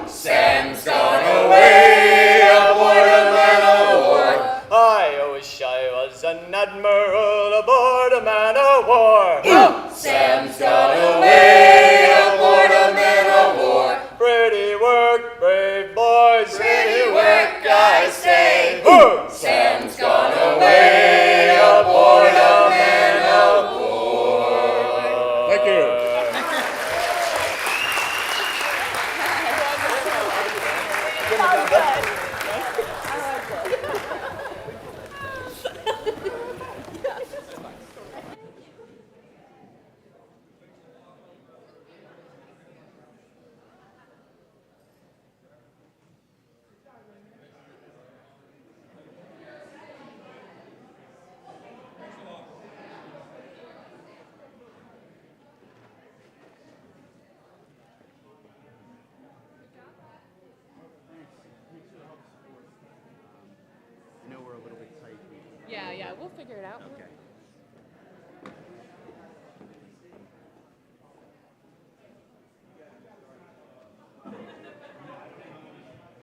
Sam's gone away aboard a man of war. I wish I was an admiral aboard a man of war. Sam's gone away aboard a man of war. Pretty work, brave boys. Pretty work, I say. Sam's gone away aboard a man of war. Thank you. Yeah, we'll figure it out. Okay.